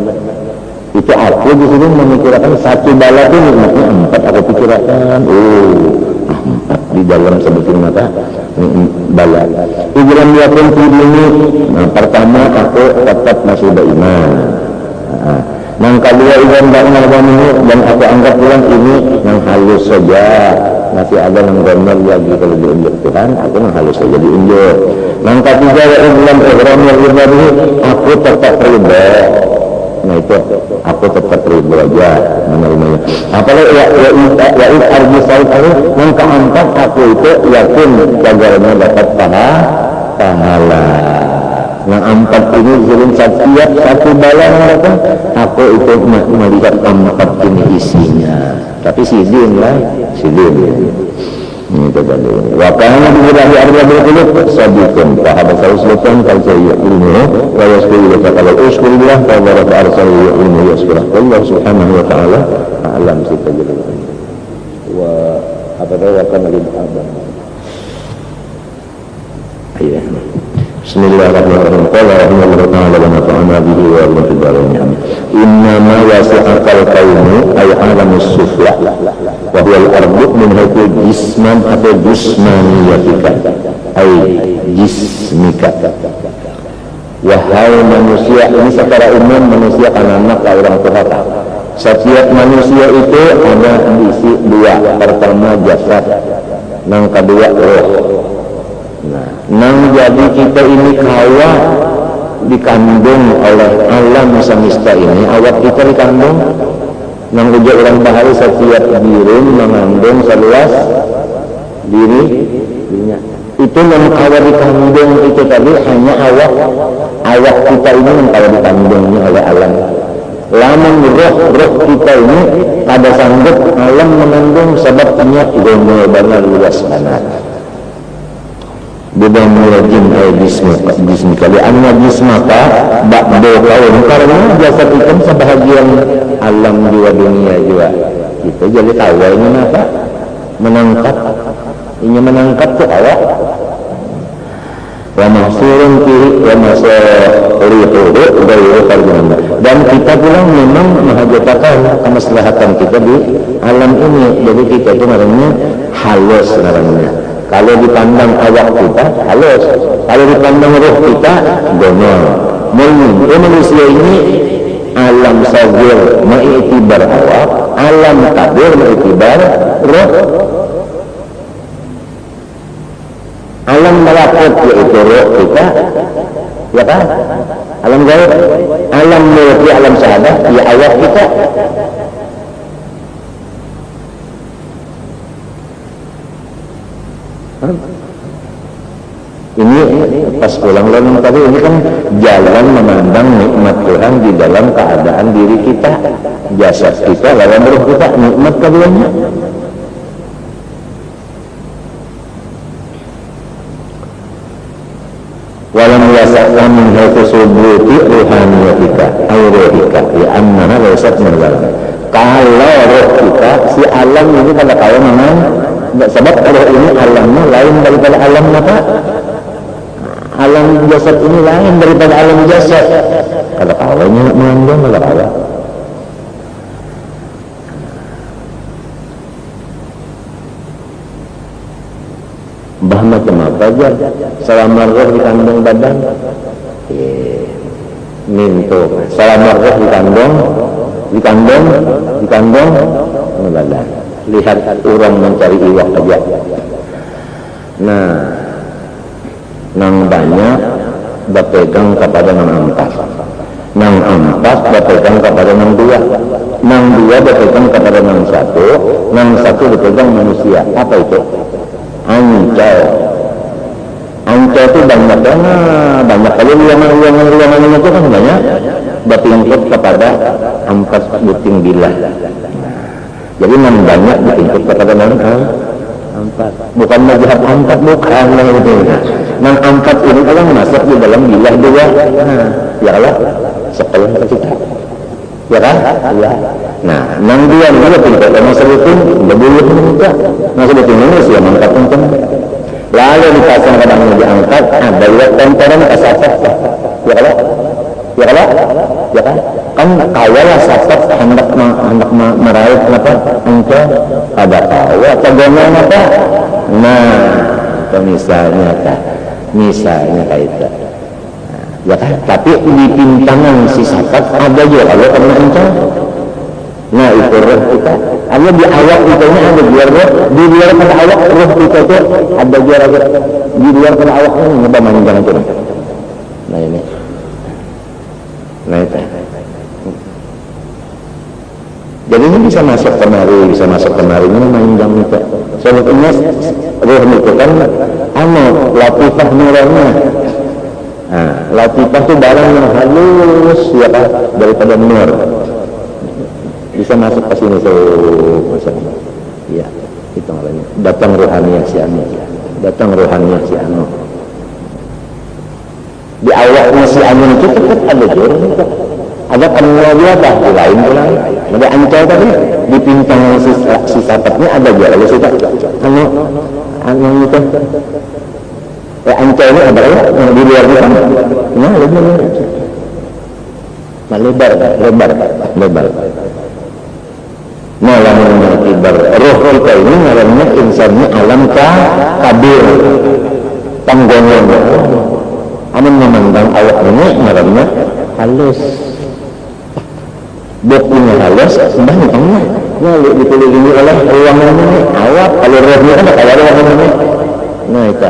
Itu aku di sini memikirkan satu bala itu nikmatnya 4 aku pikirkan. 4 di dalam sebutin mata bala. Ijran yakun fi dini. Nah, pertama aku tetap masih beriman. Yang kedua iman ini dan aku anggap pulang ini yang halus saja. Masih ada yang benar lagi kalau diunjuk Tuhan, aku yang halus saja diunjuk. Yang ketiga ya Islam yang ibadah aku tetap ridha. Nah itu aku tetap ridha aja menerimanya. Apalagi ya arji said yang keempat aku itu yakin jagalnya dapat pahala. Yang 4 ini sering setiap satu bala mereka aku itu melihat 4 ini isinya. Tapi sidin lah, sidin. Ini tadi. Wa kana billahi arba'ul qulub sabiqun fa hada sausulun kal ilmu wa yasbihu kalau uskulillah fa baraka arsalu ilmu yasbirah. Allah subhanahu wa ta'ala alam sitajil. Wa abada wa kana lil abad. Ayah. Bismillahirrahmanirrahim. Qala rahimahullah ta'ala wa nafa'ana bihi wa ala fidalaini. Inna ma yasi'akal kaunu ay alamus sufla wa huwa al-ardu min haythu jisman atau jismaniyatika ay jismika. Wahai manusia, ini secara umum manusia kan anak orang tua. Setiap manusia itu ada isi 2. Pertama jasad, yang kedua roh. Nang jadi kita ini kawa dikandung oleh alam semesta ini, awak kita dikandung nang ujar orang bahari setiap diri mengandung 11 dirinya. Itu yang kawa dikandung itu tadi hanya awak kita ini yang kawa dikandungnya oleh alam. Lamun roh kita ini ada sanggup alam mengandung sebabnya gomel benar luas banget. Beda mulai jin jismi kali anna jismaka ba'do kaum karena jasad ikan sebahagian alam jiwa dunia juga kita jadi tahu ini apa menangkap ke awak wa mahsurun kiri wa masarihuhu ghairu tarjumah dan kita pulang memang menghajatkan kemaslahatan kita di alam ini. Jadi kita itu namanya halus namanya. Kalau dipandang awak kita halus, kalau dipandang roh kita gonol. Manusia ini alam sagir mengiktibar awak, alam kabir mengiktibar roh. Alam malakut yaitu roh kita, ya kan? Alam gaib, alam mulki, alam syahadah, ya awak kita. Ini pas pulang tadi ini kan jalan memandang nikmat Tuhan di dalam keadaan diri kita, jasad kita lawan roh kita, nikmat keduanya. Walam yasa'na min haitsu subuti ruhaniyatika ay ruhika ya annaha laysat min dalam. Kalau roh kita si alam ini pada kaya memang sebab roh ini alamnya lain daripada alam mata. Alam jasad ini lain daripada alam jasad. Kalau kawanya mengandung kalau kawa. Bah macam apa aja selama roh di kandung badan. Minto selama roh di kandung badan. Lihat orang mencari iwak aja. Nah, nang banyak berpegang kepada nang ampas, nang ampas berpegang kepada nang dua berpegang kepada nang satu berpegang manusia. Apa itu? Ancau itu banyak kali ruangan itu kan banyak bertingkut kepada ampas buting bilah. Jadi nang banyak bertingkut kepada nang ampat, bukan mazhab ampat, bukan itu. Nang ampat ini kalau masuk di dalam bilah dua, ya Allah, sekolah kita, ya kan? Ya. Nah, nang dua tingkat masa itu berbulu juga, masa itu manusia mangkat untung. Lalu dipasang kadang diangkat, ada juga temperan kasafat, ya kan? Ya kan? Kan kawalah safat hendak meraih apa? Engkau ada kawa atau gomong apa? Nah, itu misalnya kayak itu. Ya kan? Tapi di pintangan si safat ada juga kalau karena engkau. Nah, itu roh kita. Ada di awak kita ini ada biar roh, di luar pada awak roh kita itu ada biar di luar pada awak ini ngebamankan itu. Nah ini. Nah itu. Jadi ini bisa masuk kemari ini mainjang itu. Sebetulnya roh itu kan latifah nuranya. Nah, latifah itu barang yang halus ya Pak daripada nur. Bisa masuk ke sini ya, itu namanya. Datang rohaniah si anu. Di awalnya si anu itu tetap ada jurus itu. Ada pengelola apa? Di lain. Ada ancol tadi di pincang si sapatnya ada jurus itu. Anu itu. Ancol ini ada ya di luar itu. Nah, lebar. Nah, lamun ibar roh kita ini ngarannya insannya alam kabir tanggongan. Amun memandang awak ini ngarannya halus. Buktinya halus, sebenarnya lalu dikelilingi oleh ruangan ini awak. Kalau rohnya kan ada ruangan ini. Nah, itu.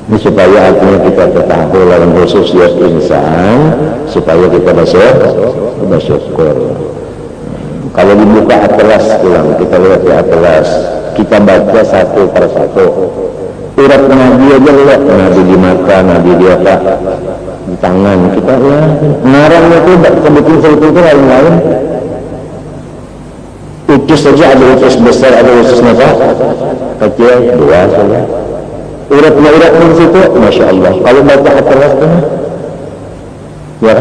Ini supaya artinya kita ketahui dalam khusus ya insan, supaya kita bersyukur. Kalau dibuka atlas ulang, kita lihat di atlas, kita baca satu persatu. Urat Nabi aja lihat, Nabi di mata, Nabi di apa, di tangan kita ya. Ngarang itu sebutin itu lain-lain. Utus saja ada utus besar, ada utus kecil, dua saja. Uratnya di situ, Masya Allah. Kalau baca atlas itu, ya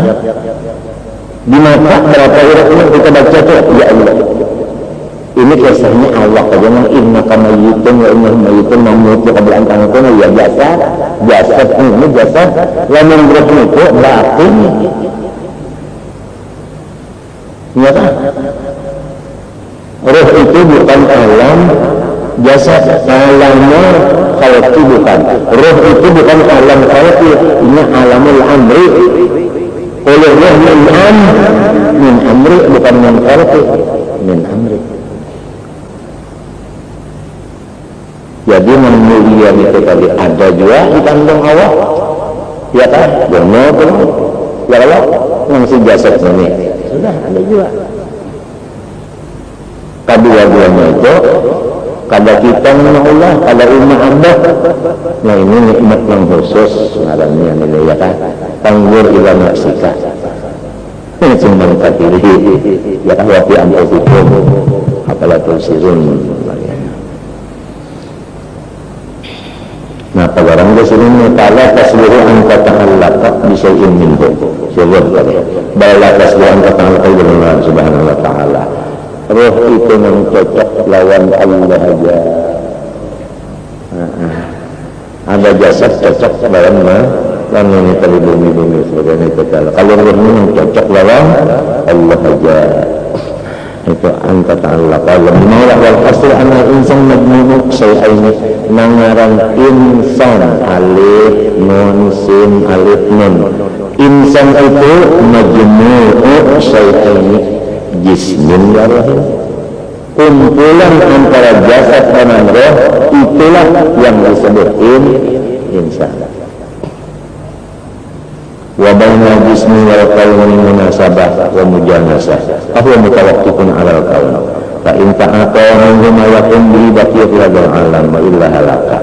di mata berapa uratnya kita baca tuh, ya Allah. Ini kisahnya Allah aja mah innaka mayyitun wa innahum mayyitun mamutu qabla an tamutuna ya jasad ini jasad lamun roh itu batin ya kan roh itu bukan alam jasad alamnya khalqi bukan roh itu bukan alam khalqi ini alamul amri oleh roh min amri bukan min khalqi min amri. Jadi mulia itu tadi ada juga di kandung Allah ya kan benar ya Allah yang si jasad ini sudah ada juga kedua-duanya itu kada kita mengenal Allah kada umat Allah nah ini nikmat yang khusus ngarannya ini ya kan tanggul ila nafsika ini cuma katiri ya kan wafi ampusikum apalah tusirun nah pagarang di sini ta'ala tasbihu anta ta'allaka bisyai'in minhu syukur bala tasbihu anta ta'allaka dengan subhanahu wa ta'ala roh itu yang cocok lawan Allah aja ada jasad cocok lawan dan ini tadi bumi sebagainya itu kalau rohnya yang cocok lawan Allah aja itu anta ta'ala kalau menolak wal asli anna insan majmunu syai'aini nangaran insan alif nun sin alif nun insan itu majmunu syai'aini jismin ya rahim kumpulan antara jasad dan roh itulah yang disebut insan wa baina jismi wal qalbi munasabah wa mujanasah ahwa mutawaqqifun 'ala al-qawl fa in ta'ata minhu ma yakun bi baqiyat hadal alam wa illa halaka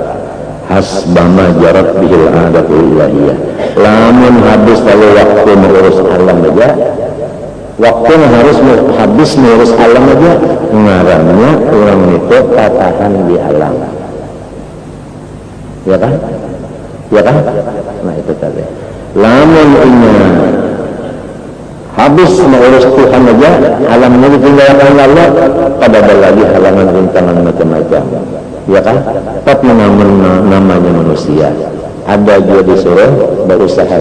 hasbama jarat bihil adatu ilahiyah lamun habis kalau waktu mengurus alam aja waktu harus habis mengurus alam aja ngarannya orang itu tatahan di alam ya kan nah itu tadi lamun ingat habis mengurus Tuhan aja alamnya ditinggalkan Allah pada ada lagi halangan rintangan macam-macam ya kan tapi namanya manusia ada juga disuruh berusaha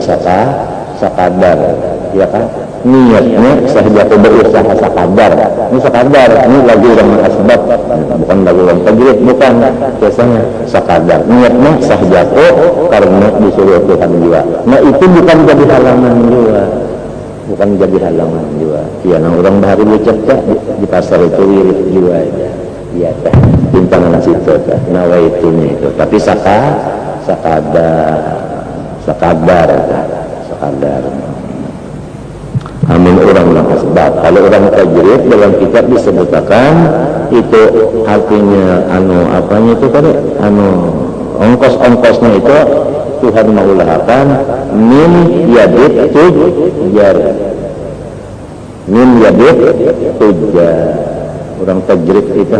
sakadar ya kan niatnya sahaja berusaha sakadar ini lagi orang asbab bukan lagi orang tajrid bukan biasanya sakadar niatnya sahaja karena disuruh Tuhan juga nah itu bukan jadi halangan juga ya nah orang bahari lecet di pasar itu wirid juga aja ya teh bintangan situ nawaitunya itu tapi sakadar amin orang yang asbab kalau orang tajrid dalam kitab disebutkan itu artinya apanya itu tadi ongkos-ongkosnya itu Tuhan mengulahkan min yadid tujar orang tajrid itu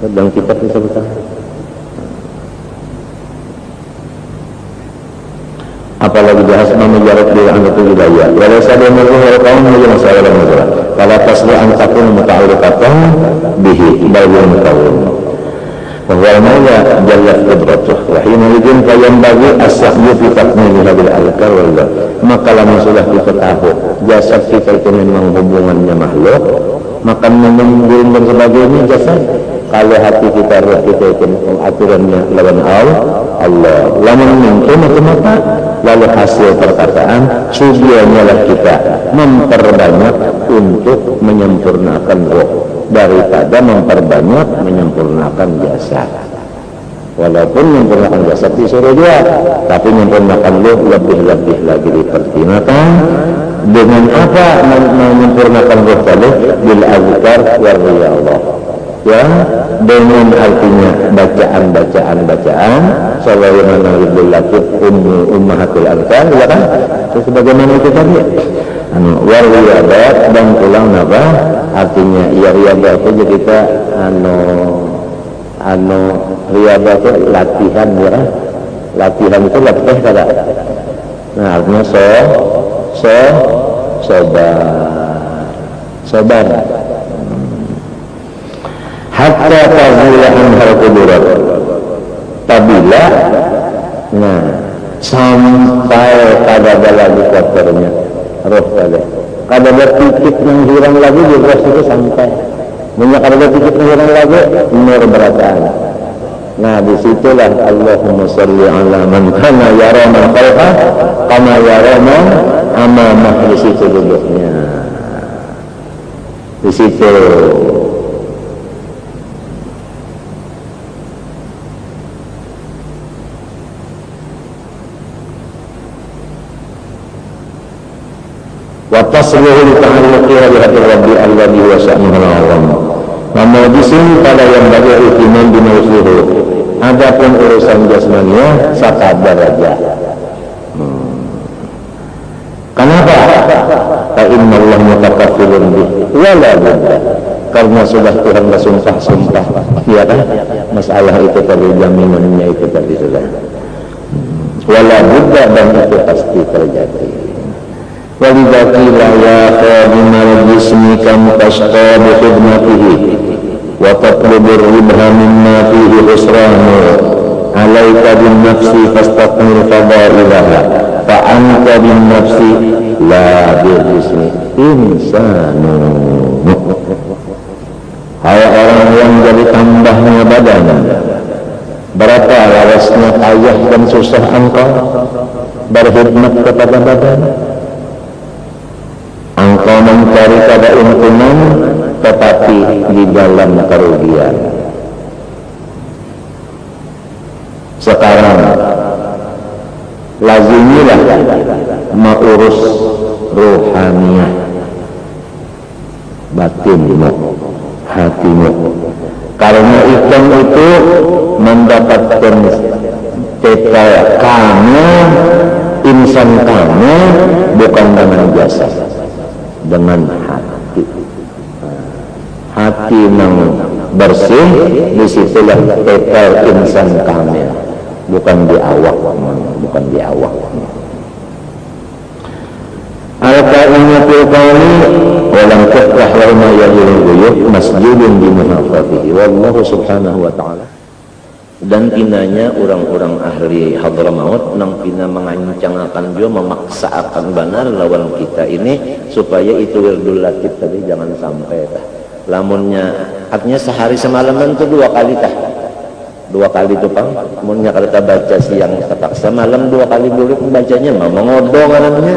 dalam kitab disebutkan apalagi bahas memujarab bila anda tu hidayah walau sadar mereka kaum menjadi masalah dan masalah kalau tasli antakun muta'alukatan bihi bagian kaum bahwa maunya jalla qudratuh wahina lijin kayam bagi as-sahyu fi takmini habil al-kar wallah maka lama sudah kita tahu jasad kita itu memang hubungannya makhluk makan minum dan sebagainya jasad kalau hati kita roh kita itu aturannya lawan Allah lamun mungkin mata lalu hasil perkataan tujuannya lah kita memperbanyak untuk menyempurnakan roh daripada memperbanyak menyempurnakan jasad walaupun menyempurnakan jasad disuruh juga tapi menyempurnakan roh lebih-lebih lagi dipertimbangkan dengan apa menyempurnakan roh tadi bil azkar wa riyadhah ya dengan artinya bacaan sebagaimana dilakukan ummahatul azkar ya kan sebagaimana itu tadi war riyadat dan pulang apa artinya ya riyadat itu kita riyadat itu latihan ya latihan itu latih kada nah artinya sabar anhal qudurat. Tabila nah sampai kada ada lagi kotornya roh kada ada titik yang hilang lagi di roh itu sampai minyak kada ada titik yang hilang lagi nur berataan. Nah disitulah Allahumma sholli ala man kana yara man khalqa kama yara man amamah. Di situ duduknya, di situ. Wa tasluhu li ta'alluqi hadhihi rabbi alladhi wa sha'nuhu al-'azam. Namun di sini pada yang bagi ihtimam binausuhu. Adapun urusan jasmania sakadar aja. Kenapa? Fa inna Allah mutakaffilun bih. Wala budda. Karena sudah Tuhan bersumpah-sumpah. Iya kan? Masalah itu tadi jaminannya itu tadi sudah. Wala budda dan itu pasti terjadi. Walidakila ya khadimal jismi kam tashqa bi khidmatihi wa tatlubur ribha mimma fihi khusranu alaika bin nafsi fastaqmil fadailaha fa anta bin nafsi la bil jismi insanu. Hai orang yang jadi tambahnya badan, berapa lawasnya payah dan susah engkau berkhidmat kepada badan. Engkau mencari keuntungan tetapi di dalam kerugian. Sekarang lazimilah mengurus rohaniah batinmu, hatimu. Karena ikan itu mendapatkan cetal kamu, insan kamu bukan dengan jasa, dengan hati. Hati yang bersih, disitulah total insan kamil, bukan di awak, bukan di awak. Al-Qa'inatul qawli walam tukrah lama yajilul guyub masjidun bimuhafatihi wallahu subhanahu wa ta'ala. Dan pinanya orang-orang ahli Hadramaut nang pina mengancang akan juga memaksa akan benar lawan kita ini supaya itu wirdul latif tadi jangan sampai tah. Lamunnya artinya sehari semalaman itu 2 kali tah. 2 kali itu pang. Lamunnya kalau kita baca siang terpaksa malam 2 kali boleh membacanya mah mengodong anaknya.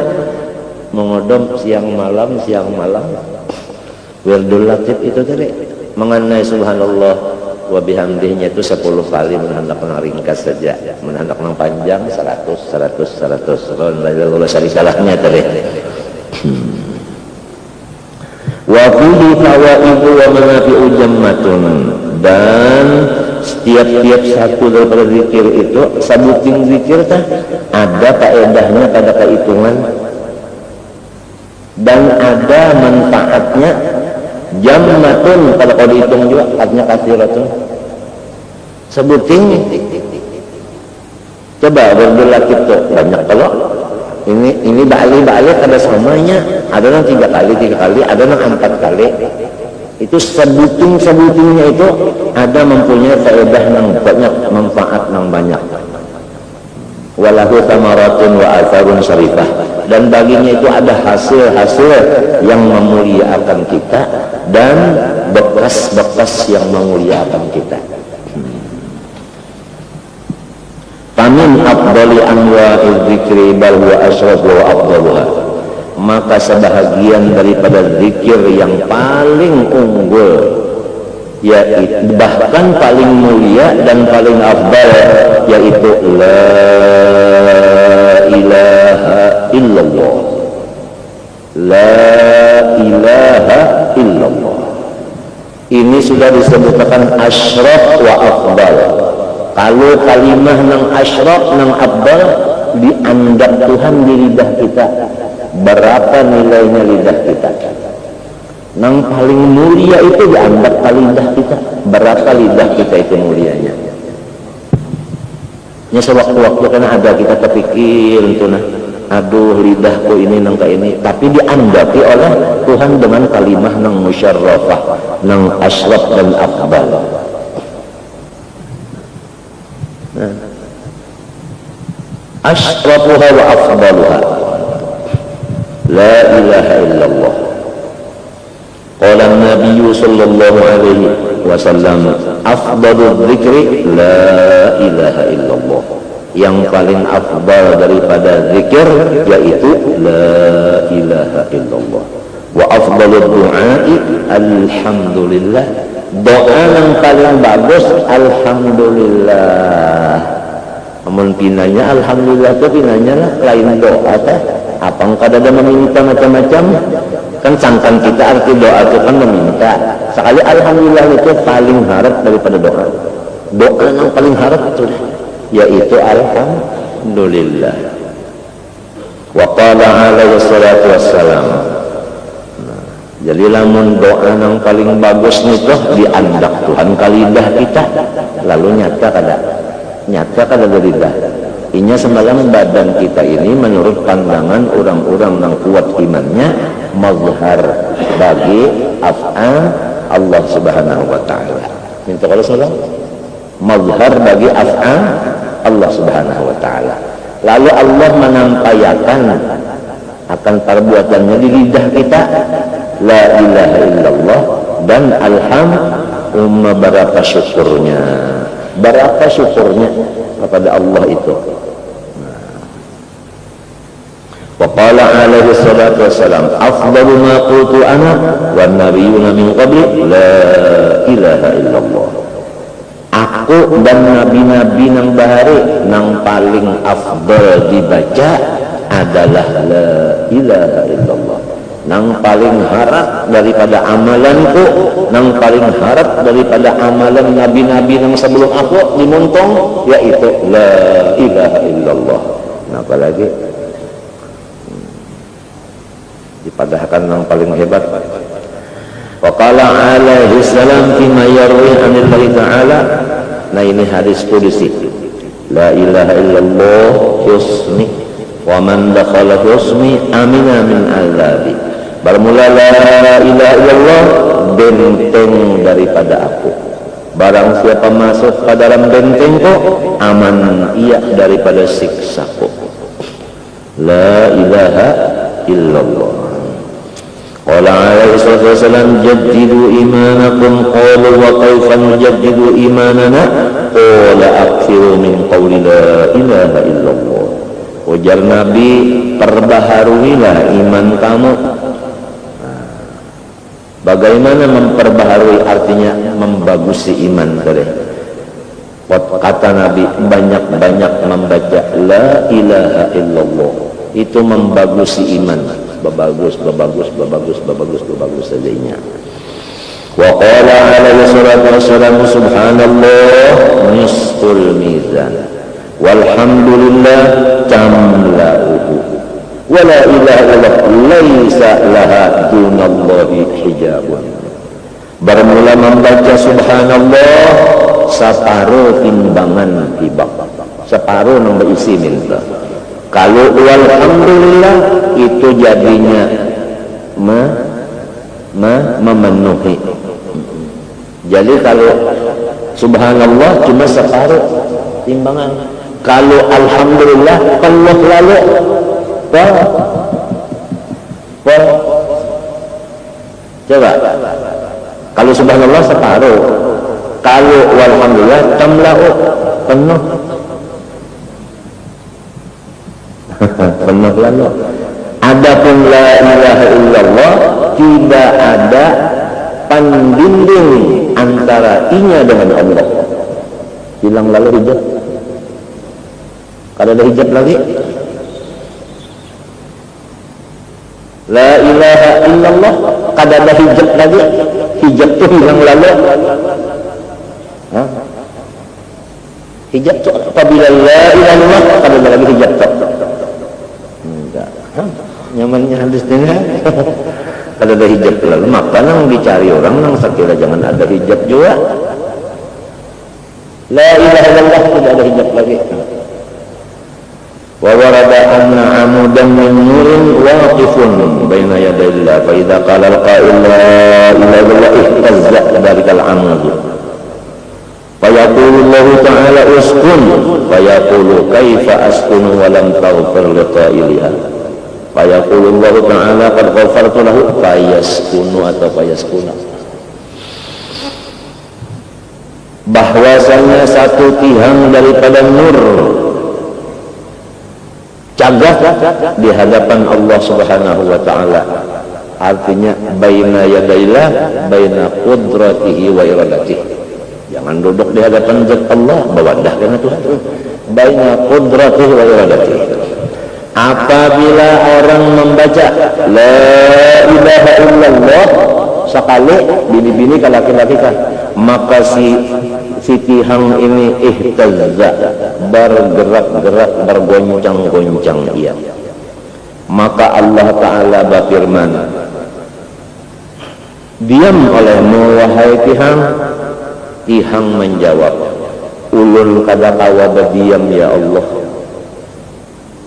Mengodong siang malam wirdul latif itu tadi mengenai subhanallah wa bihamdihnya itu 10 kali menhendak ringkas saja, menhendak panjang 100 Allah syarikalahnya tadi. Wa fihi fawaidu wa manafi'u jammatun, dan setiap satu daripada zikir itu sabuting zikir tah ada faedahnya, ada kehitungan dan ada manfaatnya. Jammatun kalau kau dihitung juga artinya kathiratun. Sebuting coba berdulakit tuh banyak kalau ini balik ada samanya, ada yang 3 kali, ada yang 4 kali. Itu sebutingnya itu ada mempunyai faedah yang banyak, manfaat yang banyak. Walahu tamaratun wa atharun syarifah, dan baginya itu ada hasil-hasil yang memuliakan kita dan bekas-bekas yang memuliakan kita. Famin afdali anwa'il dzikri bal huwa asrafu wa afdaluha, maka sebahagian daripada zikir yang paling unggul, yaitu bahkan paling mulia dan paling afdal, yaitu la ilaha illallah. La ilaha illallah ini sudah disebutkan asyraf wa afdal. Kalau kalimah nang asyraf nang afdal dianggap Tuhan di lidah kita, berapa nilainya lidah kita? Nang paling mulia itu dianggap lidah kita, berapa lidah kita itu mulianya? Nya sewaktu-waktu kan ada kita terpikir itu nah, aduh lidahku ini nangka ini, tapi dianggapi oleh Tuhan dengan kalimah nang musyarrafah, nang asyraf dan afdal. Ashrafuha wa afdaluha la ilaha illallah. Qala an-nabiy sallallahu alaihi wasallam afdalul dzikri la ilaha illallah. Yang paling afdal daripada zikir yaitu la ilaha illallah. Wa afdalud du'ai alhamdulillah. Doa yang paling bagus alhamdulillah. Amun pinanya alhamdulillah itu pinanya lah lain doa teh. Apa kada ada meminta macam-macam? Kan sangkan kita arti doa itu kan meminta. Sekali alhamdulillah itu paling harap daripada doa. Doa yang paling harap itu yaitu alhamdulillah. Wa qala alaihi salatu wassalam. Jadi lamun doa yang paling bagus itu diandak Tuhan kalidah kita. Lalu nyata kada dari lidah. Inya semalam badan kita ini menurut pandangan orang-orang yang kuat imannya mazhar bagi af'al Allah Subhanahu wa taala. Minta kalau salah mazhar bagi af'al Allah Subhanahu wa taala. Lalu Allah menampakkan akan perbuatannya di lidah kita la ilaha illallah dan alhamdulillah. Berapa syukurnya kepada Allah itu. Wa qala alaihi salatu wassalam afdalu ma qultu ana wan nabiyyuna min qabli la ilaha illallah. Aku dan nabi-nabi nang bahari nang paling afdal dibaca adalah la ilaha illallah. Nang paling harap daripada amalanku, nang paling harap daripada amalan nabi-nabi yang sebelum aku dimuntong, yaitu la ilaha illallah. Nah, apalagi dipadahkan yang paling hebat. Wa qala alaihi salam fima yarwi anillahi ta'ala. Nah, ini hadis qudsi. La ilaha illallah husni wa man dakhala husni amina min azabi. Bermula la ilaha illallah benteng daripada aku. Barang siapa masuk ke dalam bentengku aman ia daripada siksaku. La ilaha illallah. Qala alaihi salatu wasallam jaddidu imanakum qalu wa kaifa nujaddidu imanana qala akthiru min qawli la ilaha illallah. Ujar Nabi, perbaharuilah iman kamu. Bagaimana memperbaharui, artinya membagusi iman tadi. Kata Nabi, banyak-banyak membaca la ilaha illallah. Itu membagusi iman. Bagus saja. Wa qala alaihi salatu wassalam subhanallah nisful mizan walhamdulillah tamla'uhu wa la ilaha illallah laisa laha dunallahi hijabun. Bermula membaca subhanallah separuh timbangan hibah, separuh nang berisi minta. Kalau walhamdulillah itu jadinya memenuhi. Jadi kalau subhanallah cuma separuh timbangan. Kalau alhamdulillah penuh lalu. Coba. Kalau subhanallah separuh. Kalau walhamdulillah tamla'u penuh. Penuh lalu. Adapun la ilaha illallah tidak ada pandinding antara inya dengan Allah. Hilang lalu hijab. Kalau ada hijab lagi. La ilaha illallah kada ada hijab lagi. Hijab itu hilang lalu. Hijab itu apabila la ilaha illallah kada ada lagi hijab itu. Nyamannya hadis dengar. Kalau ada hijab lalu maka nang dicari orang nang sekira jangan ada hijab juga. La ilaha illallah tidak ada hijab lagi. Wa warada anna amudan min nurin waqifun baina yadayillah fa idza qala al-qa'il la ilaha illallah ihtazza dzalikal amud. Fa yaqulu Allah ta'ala uskun fayaqulu kaifa askunu wa lam taghfir li qailiha fayaqulu Allah ta'ala qad ghafartu lahu fayaskunu atau fayaskuna. Bahwasanya satu tiang daripada nur cagak di hadapan Allah Subhanahu wa ta'ala, artinya baina yadailah baina qudratihi wa iradatihi. Jangan duduk di hadapan zat Allah bawadah karena Tuhan, baina qudratihi wa iradatihi. Apabila orang membaca la ilaha illallah sekali bini-bini ke laki-laki kan, maka si tihang ini ihtazza, bergerak-gerak, bergoncang-goncang ia. Maka Allah Ta'ala berfirman, diam olehmu wahai tihang. Tihang menjawab, ulun kada kawa berdiam ya Allah,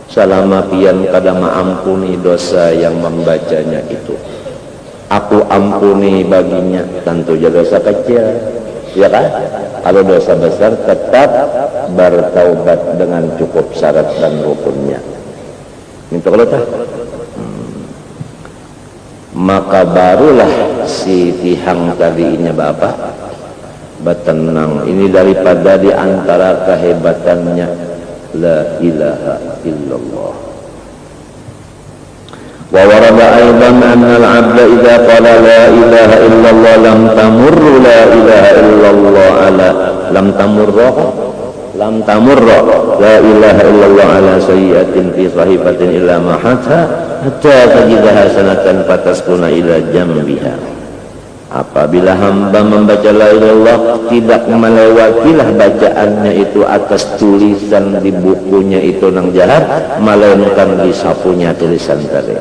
selama pian kada maampuni dosa yang membacanya itu. Aku ampuni baginya, tentu saja dosa kecil, ya kan? Kalau dosa besar tetap bertaubat dengan cukup syarat dan rukunnya. Minta kalau tak, maka barulah si tihang tadinya bapak bertenang. Ini daripada di antara kehebatannya la ilaha illallah. Wa warada aidan anna al-'abda idza qala la ilaha illallah lam tamurru la ilaha illallah ala lam tamurra la ilaha illallah ala sayyi'atin fi sahifatin illa ma hatta tajidaha sanatan fataskuna ila jambiha. Apabila hamba membaca la ilaha illallah, tidak melewatilah bacaannya itu atas tulisan di bukunya itu nang jahat, melainkan di sapunya tulisan tadi.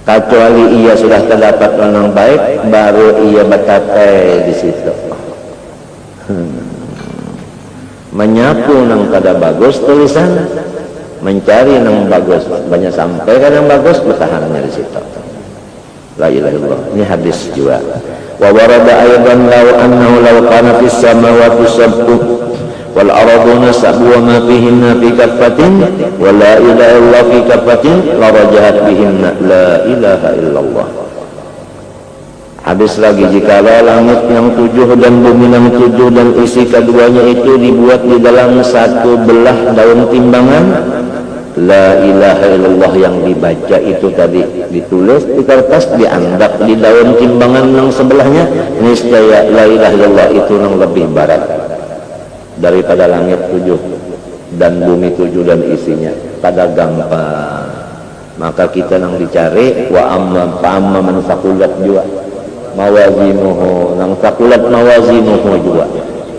Kecuali ia sudah terdapat orang baik, baru ia batatai di situ. Menyapu nang kada bagus tulisan, mencari nang bagus, banyak sampai kan yang bagus, bertahannya di situ. La ilaha illallah. Ini hadis juga. Wa warada aidan law annahu law kana fis samawati sab'u wal arduna sab'u wa ma fihinna fi kaffatin wa la ilaha illallah fi kaffatin la rajahat bihinna la ilaha illallah. Hadis lagi, jikalau langit yang 7 dan bumi yang 7 dan isi keduanya itu dibuat di dalam satu belah daun timbangan, la ilaha illallah yang dibaca itu tadi ditulis di kertas, dianggap di daun timbangan yang sebelahnya, niscaya la ilaha illallah itu yang lebih berat daripada langit 7 dan bumi 7 dan isinya. Kada gampang. Maka kita yang dicari wa amma man saqulat juga mawazinuhu, nang saqulat mawazinuhu juga.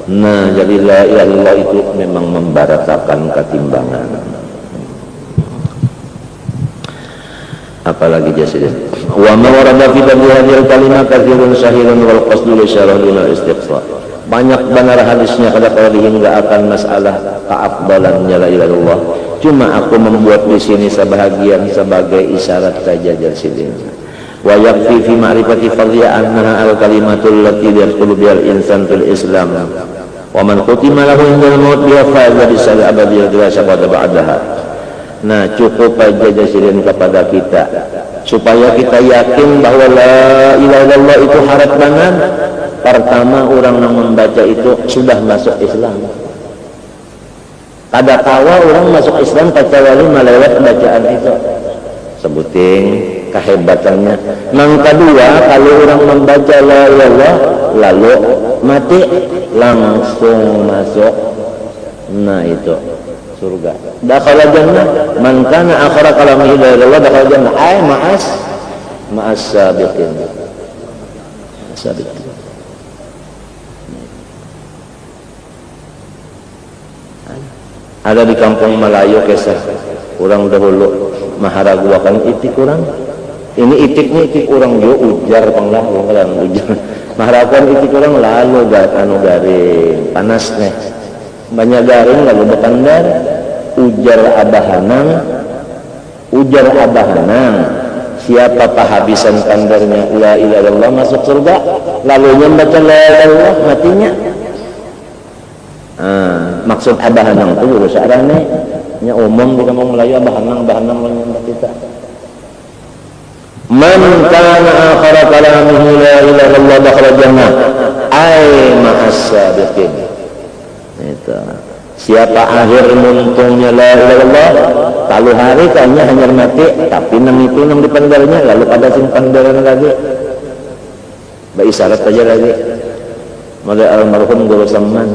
Nah, jadi la ilaha illallah itu memang membaratakan ketimbangan. Apalagi jasad. Wa ma warada fi hadhil kalimat katsirun sahihun wal qasdu li syarahil istiqsa. Banyak benar hadisnya kada hingga akan masalah keafdalannya la ilaha illallah. Cuma aku membuat di sini sebahagian sebagai isyarat saja jasad. Wa yakfi fi ma'rifati fadhiya annaha al kalimatul lati yadkhulu bihal insan fil Islam. Wa man khutima lahu indal maut biha faza bisal abadiyah la syaqada ba'daha. Nah, cukup aja jasirin kepada kita supaya kita yakin bahwa la ilaha illallah itu harap banget. Pertama, orang yang membaca itu sudah masuk Islam. Kada kawa orang masuk Islam kecuali melewat bacaan itu. Sebutin kehebatannya. Yang kedua, kalau orang membaca la ilaha illallah lalu mati, langsung masuk. Nah, itu surga. Dakhala jannah man kana akhira kalamihi la ilaha illallah dakhala jannah. Ay ma'as sabiqin. Sabiqin. Ada di kampung Melayu kisah orang dahulu maharaguakan itik orang. Ini itiknya itik orang jo ujar panglah orang ujar. Maharaguakan itik orang lalu anu garing panasnya. Banyak garing lalu bertandar ujar abahanang siapa pahabisan tandarnya la ilaha illallah masuk surga, lalu membaca la ilaha illallah matinya. Maksud abahanang itu urus arane nya umum di kampung Melayu abahanang nyembah kita. Man kana akhir kalamihi la ilaha illallah dakhala jannah ay ma'as sabiqin. Itu. Siapa akhir muntungnya la ilaha illallah, kalau hari kayaknya hanya mati, tapi nang itu nang di pandarnya lalu pada simpan pandaran lagi. Isyarat aja lagi. Mulai almarhum Guru Saman.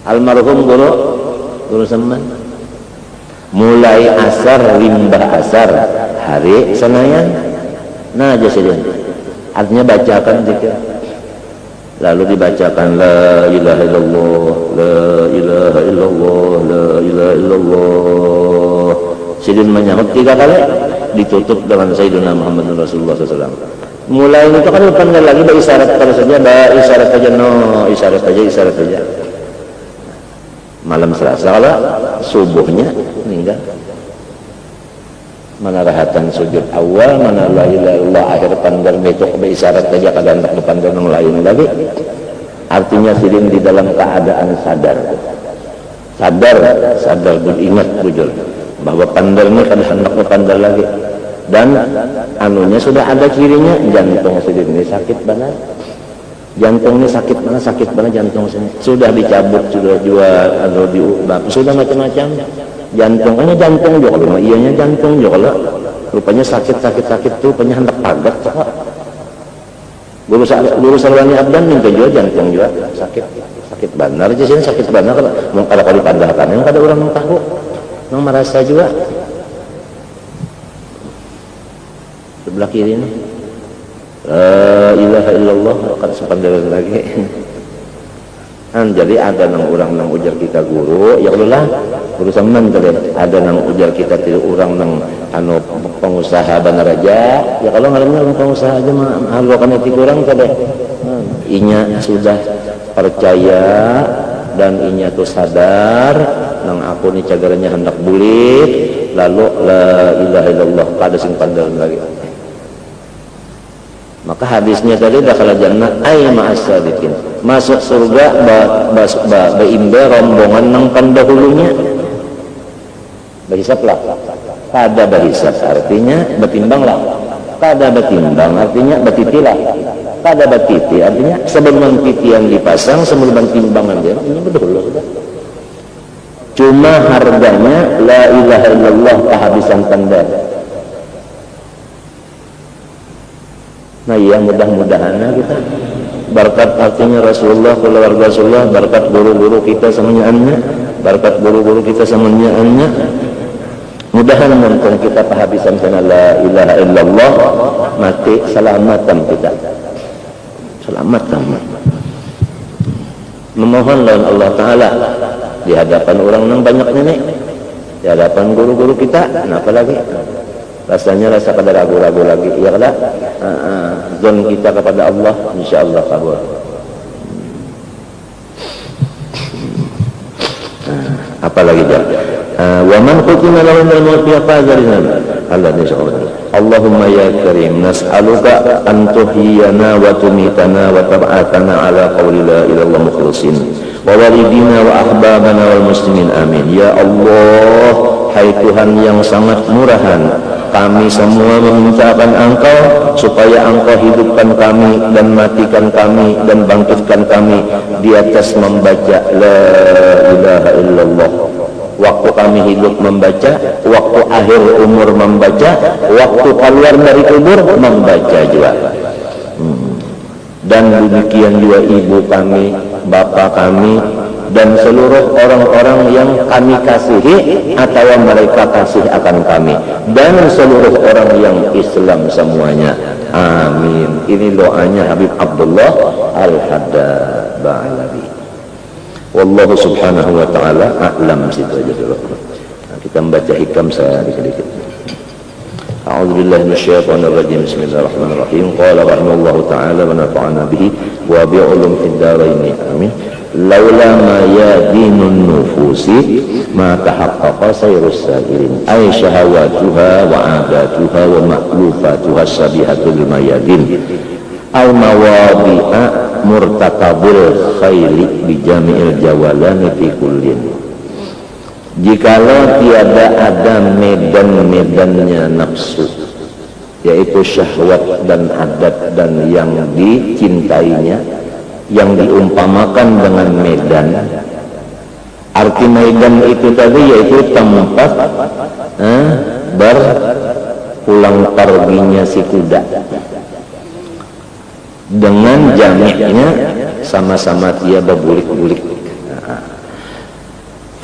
Almarhum Guru Saman. Mulai asar limbah asar hari Senayan. Nah aja saja. Artinya bacakan zikir. Lalu dibacakan la ilaha illallah, la ilaha illallah, la ilaha illallah. Sidin menyahut 3 kali, ditutup dengan Sayyidina Muhammad Rasulullah SAW. Mulai itu kan depan lagi isyarat terus saja, isyarat saja, isyarat saja. Malam Selasa lah, subuhnya meninggal. Mana rahatan sujud awal, mana la ilaha illallah akhir pandar itu isyarat saja kada hendak pandar yang lain lagi. Artinya sidin di dalam keadaan sadar ingat bujur bahwa pandarnya kada hendak pandar lagi. Dan anunya sudah ada cirinya, jantung sidin ini sakit banget. Jantungnya sakit banget jantung sini. Sudah dicabut, sudah jual atau diubah, sudah macam-macam. Jantungnya jantung juga, kalau ianya jantung juga, rupanya sakit tuh, rupanya hendak pagat. Guru Salwani Abdan minta juga jantung juga sakit benar aja sini, sakit benar kalau kalau dipandahkan, yang ada orang yang tahu, yang merasa juga. Sebelah kiri ini la ilaha illallah akan sepandaran lagi. Jadi ada nang orang nang ujar kita guru ya Allah guru Saman tadi ada nang ujar kita tidak orang nang anu pengusaha benar aja ya kalau ngalimnya orang pengusaha aja mah halukan hati kurang tadi inya sudah percaya dan inya tuh sadar nang aku ni cagaranya hendak bulit lalu la ilaha illallah kada sing pandaran lagi. Maka hadisnya tadi dakhala jannah ay ma'as sabiqin. Masuk surga beimbe rombongan nang pendahulunya. Berhisaplah. Kada berhisap artinya betimbanglah. Kada betimbang artinya betitilah. Kada betiti artinya sebelum titian dipasang sebelum timbangan dia ini berdahulu sudah. Cuma harganya la ilaha illallah kehabisan tanda. Nah iya mudah-mudahan kita berkat artinya Rasulullah, keluarga Rasulullah, berkat guru-guru kita semuanya, berkat guru-guru kita semuanya, mudahan mumpung kita kehabisan karena la ilaha illallah mati selamatan kita selamatan memohon lawan Allah Ta'ala di hadapan orang yang banyak nenek, di hadapan guru-guru kita, kenapa lagi rasanya rasa pada ragu-ragu lagi ya kada zon kita kepada Allah insyaallah kabul. Apalagi dah wa man qutina lahu min al-maut yaqadirina Allah insyaallah. Allahumma ya karim nas'aluka an tuhyiyana wa tumitana wa tab'atana ala qawli la ilaha illallah mukhlisin wa walidina wa ahbabana wal muslimin amin. Ya Allah, hai Tuhan yang sangat murahan, kami semua memintakan Engkau supaya Engkau hidupkan kami dan matikan kami dan bangkitkan kami di atas membaca la ilaha illallah. Waktu kami hidup membaca, waktu akhir umur membaca, waktu keluar dari kubur membaca juga. Dan demikian juga ibu kami, bapak kami, dan seluruh orang-orang yang kami kasihi atau mereka kasih akan kami, dan seluruh orang yang Islam semuanya. Amin. Ini doanya Habib Abdullah Al-Haddad Ba'alawi. Wallahu subhanahu wa ta'ala a'lam. Situ aja dulu. Nah, kita membaca hikam saya dikit-dikit. A'udzu billahi minasyaitonir rajim. Bismillahirrahmanirrahim. Qala rahimallahu ta'ala wa nafa'ana bihi wa bi ulum fid dharain. Amin. Laula ma yadinun nufusi ma tahaqqaqa sayrus sa'irin ay syahawatuha wa adatuha wa ma'lufatuha sabihatul mayadin aw mawadi'a murtakabil khayli bijami'il jawalani fi kullin. Jikalau tiada ada medan-medannya nafsu, yaitu syahwat dan adat dan yang dicintainya, yang diumpamakan dengan medan. Arti medan itu tadi yaitu tempat berpulang perginya si kuda, dengan jamiknya sama-sama dia berbulik-bulik.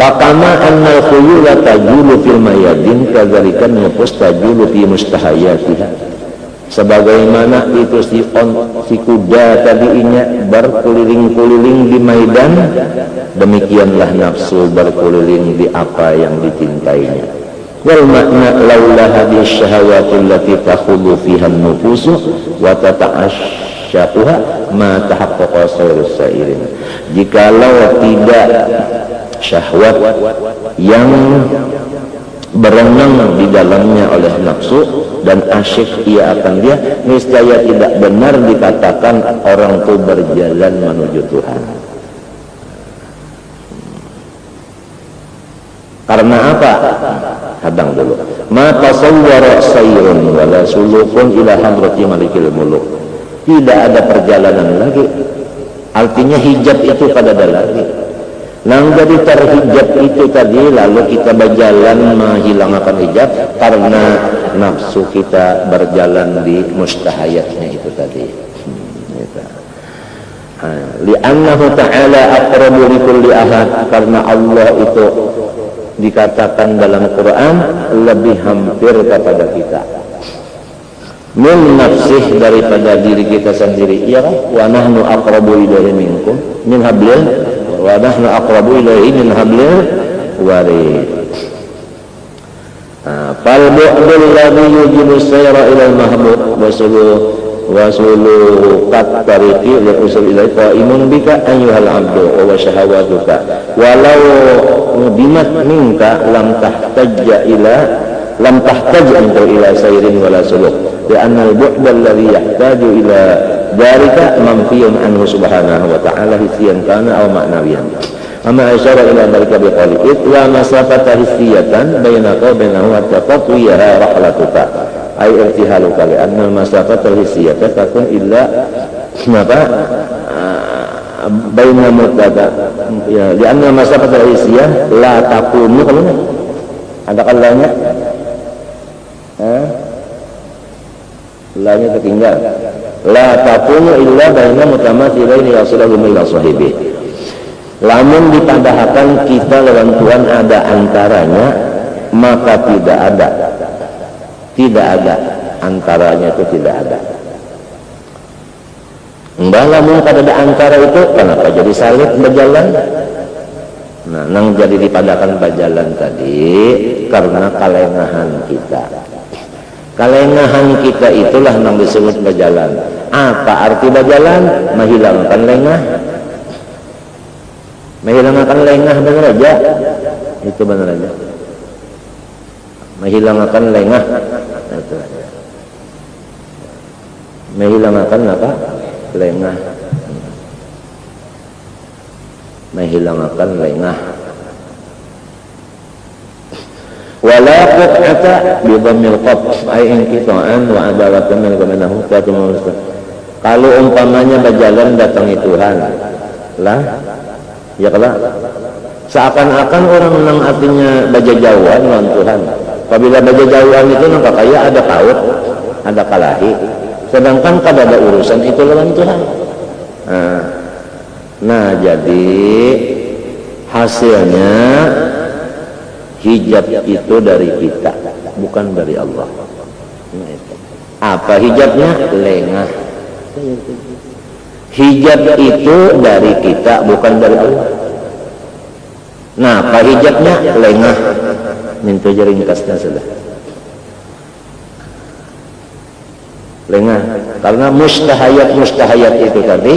Pakama annal khuyula tajulu fil mayadin kadzalikan nufus tajulu fi mustahayatiha. Sebagaimana itu si kuda tadinya berkeliling-keliling di maidan, demikianlah nafsu berkeliling di apa yang dicintainya. Wal makna laula hadhihi syahawatu allati takhulu fiha an-nufusu wa tata'asyaquha ma tahaqqaqa sairus sairin. Jikalau tidak syahwat yang berenang di dalamnya oleh nafsu dan asyik ia akan dia, niscaya tidak benar dikatakan orang itu berjalan menuju Tuhan. Karena apa? Hadang dulu. Ma tasawwara sayrun wala sulukun ila hadrati malikil muluk. Tidak ada perjalanan lagi. Artinya hijab itu pada lagi. Nang jadi terhijab itu tadi, lalu kita berjalan menghilangkan hijab karena nafsu kita berjalan di mustahayatnya itu tadi. Li'annahu ta'ala aqrabu likulli ahad, karena Allah itu dikatakan dalam Quran lebih hampir kepada kita. Min nafsih, daripada diri kita sendiri. Ya kan? Wa nahnu aqrabu ilaihi minkum min hablil wa nahnu aqrabu ilaihi min hablil warid. Fal bu'dul ladzi yujibu sayra ila al-mahbub wa sulu kat tariqi li usul ilaihi qaimun bika ayyuhal abdu wa syahawatuka walau mudimat minka lam tahtaj anta ila sayrin wala suluk li'anna al-bu'd alladhi yahtaju ila dhalika manfiyun anhu subhanahu wa ta'ala hissiyan kana aw ma'nawiyan. Amma asyara ila dhalika biqali itla masafata hissiyatan bainaka wa bainahu hatta tatwiyaha rahlatuka ay irtihaluka li'anna al-masafata hissiyata takun illa baina mutada ya li'anna masafata hissiyah la takunu. Kalau ada kalanya lanya tertinggal. La takunu illa baina mutamathilaini yasilahu ila sahibi. Lamun dipadahkan kita lawan Tuhan ada antaranya, maka tidak ada antaranya, itu tidak ada. Mbah lamun kada ada antara itu, kenapa jadi salib berjalan? Nah, nang jadi dipadahkan berjalan tadi karena kalengahan kita. Kalengahan kita itulah yang disebut berjalan. Apa arti berjalan? Menghilangkan lengah. Menghilangkan lengah benar aja. Itu benar aja. Menghilangkan lengah. Itu aja. Menghilangkan apa? Lengah. Menghilangkan lengah. Wala qat'ata bi dhammil qat ay inqita'an wa adalatan min bainahu qatun. Kalau umpamanya berjalan datangi Tuhan lah ya kelak seakan-akan orang menang artinya bajajauan lawan Tuhan. Apabila bajajauan itu maka kayak ada paut, ada kalahi, sedangkan kada ada urusan itu lawan Tuhan. Nah jadi hasilnya hijab itu dari kita, bukan dari Allah. Apa hijabnya? Lengah. Hijab itu dari kita, bukan dari Allah. Nah, apa hijabnya? Lengah. Minta ringkasnya sudah. Lengah. Karena mustahayat itu tadi.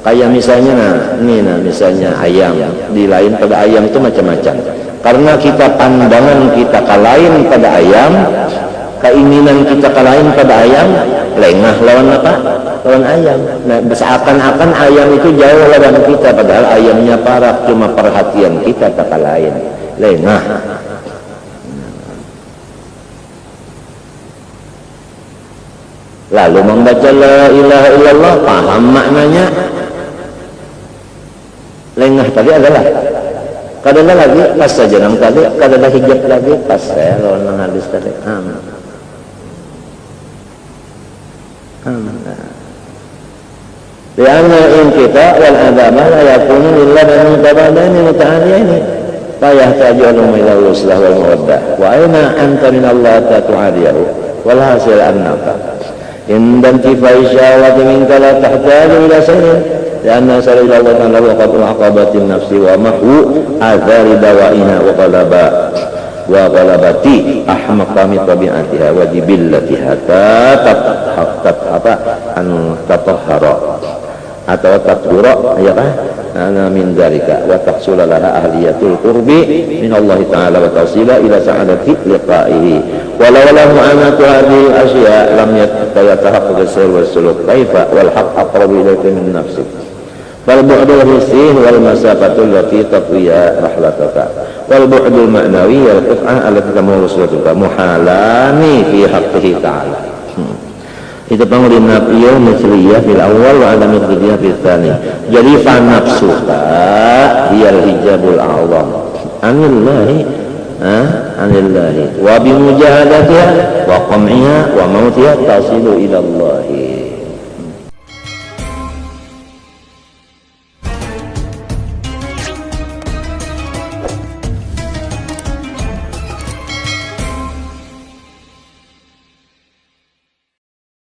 Kayak misalnya, misalnya ayam, di lain pada ayam itu macam-macam. Karena kita pandangan kita kalain pada ayam, keinginan kita kalahin pada ayam, lengah lawan apa? Lawan ayam. Nah, seakan-akan ayam itu jauh lawan kita, padahal ayamnya parah, cuma perhatian kita tak kalahin, lengah. Lalu membaca la ilaha illallah, paham maknanya, lengah tadi adalah kadang lagi pas saja nang tadi, kadang hijab lagi pas saya lawan nang hadis tadi. Lianna al-inqita' wal adama la yakunu illa min tabadaini muta'aliyaini fa yahtaju ila al-islah wal mawaddah wa aina anta min Allah ta'adiyahu wal hasil annaka inda intifai syahwati minka la tahtaju ila sayyid lianna sallallahu alaihi wa sallam waqad aqabatin nafsi wa mahu azari dawaina wa qalabati ahmaqa min tabi'atiha wa jibillatiha tatahhara atau tathura ya kan ana min dzalika wa tahsul lana ahliyatul qurbi min Allah taala wa tasila ila sa'adati liqa'ihi walau lam anatu hadhihi asya lam yatahaqqaq as-sir wa suluk kaifa wal haqq aqrabu ilayka min nafsik wal bu'dul hissi wal masafatu allati tatwiya rahlataka wal bu'dul ma'nawi wal qit'ah allati tamursutuka muhalani fi haqqihi ta'ala. Itu panggil nafiyah misliyah fil awal wa adam misliyah fil tsani. Jadi fa nafsuka hiyal hijabul a'zam anillahi anillahi wa bi mujahadatiha wa qam'iha wa mautiha tasilu ila Allah.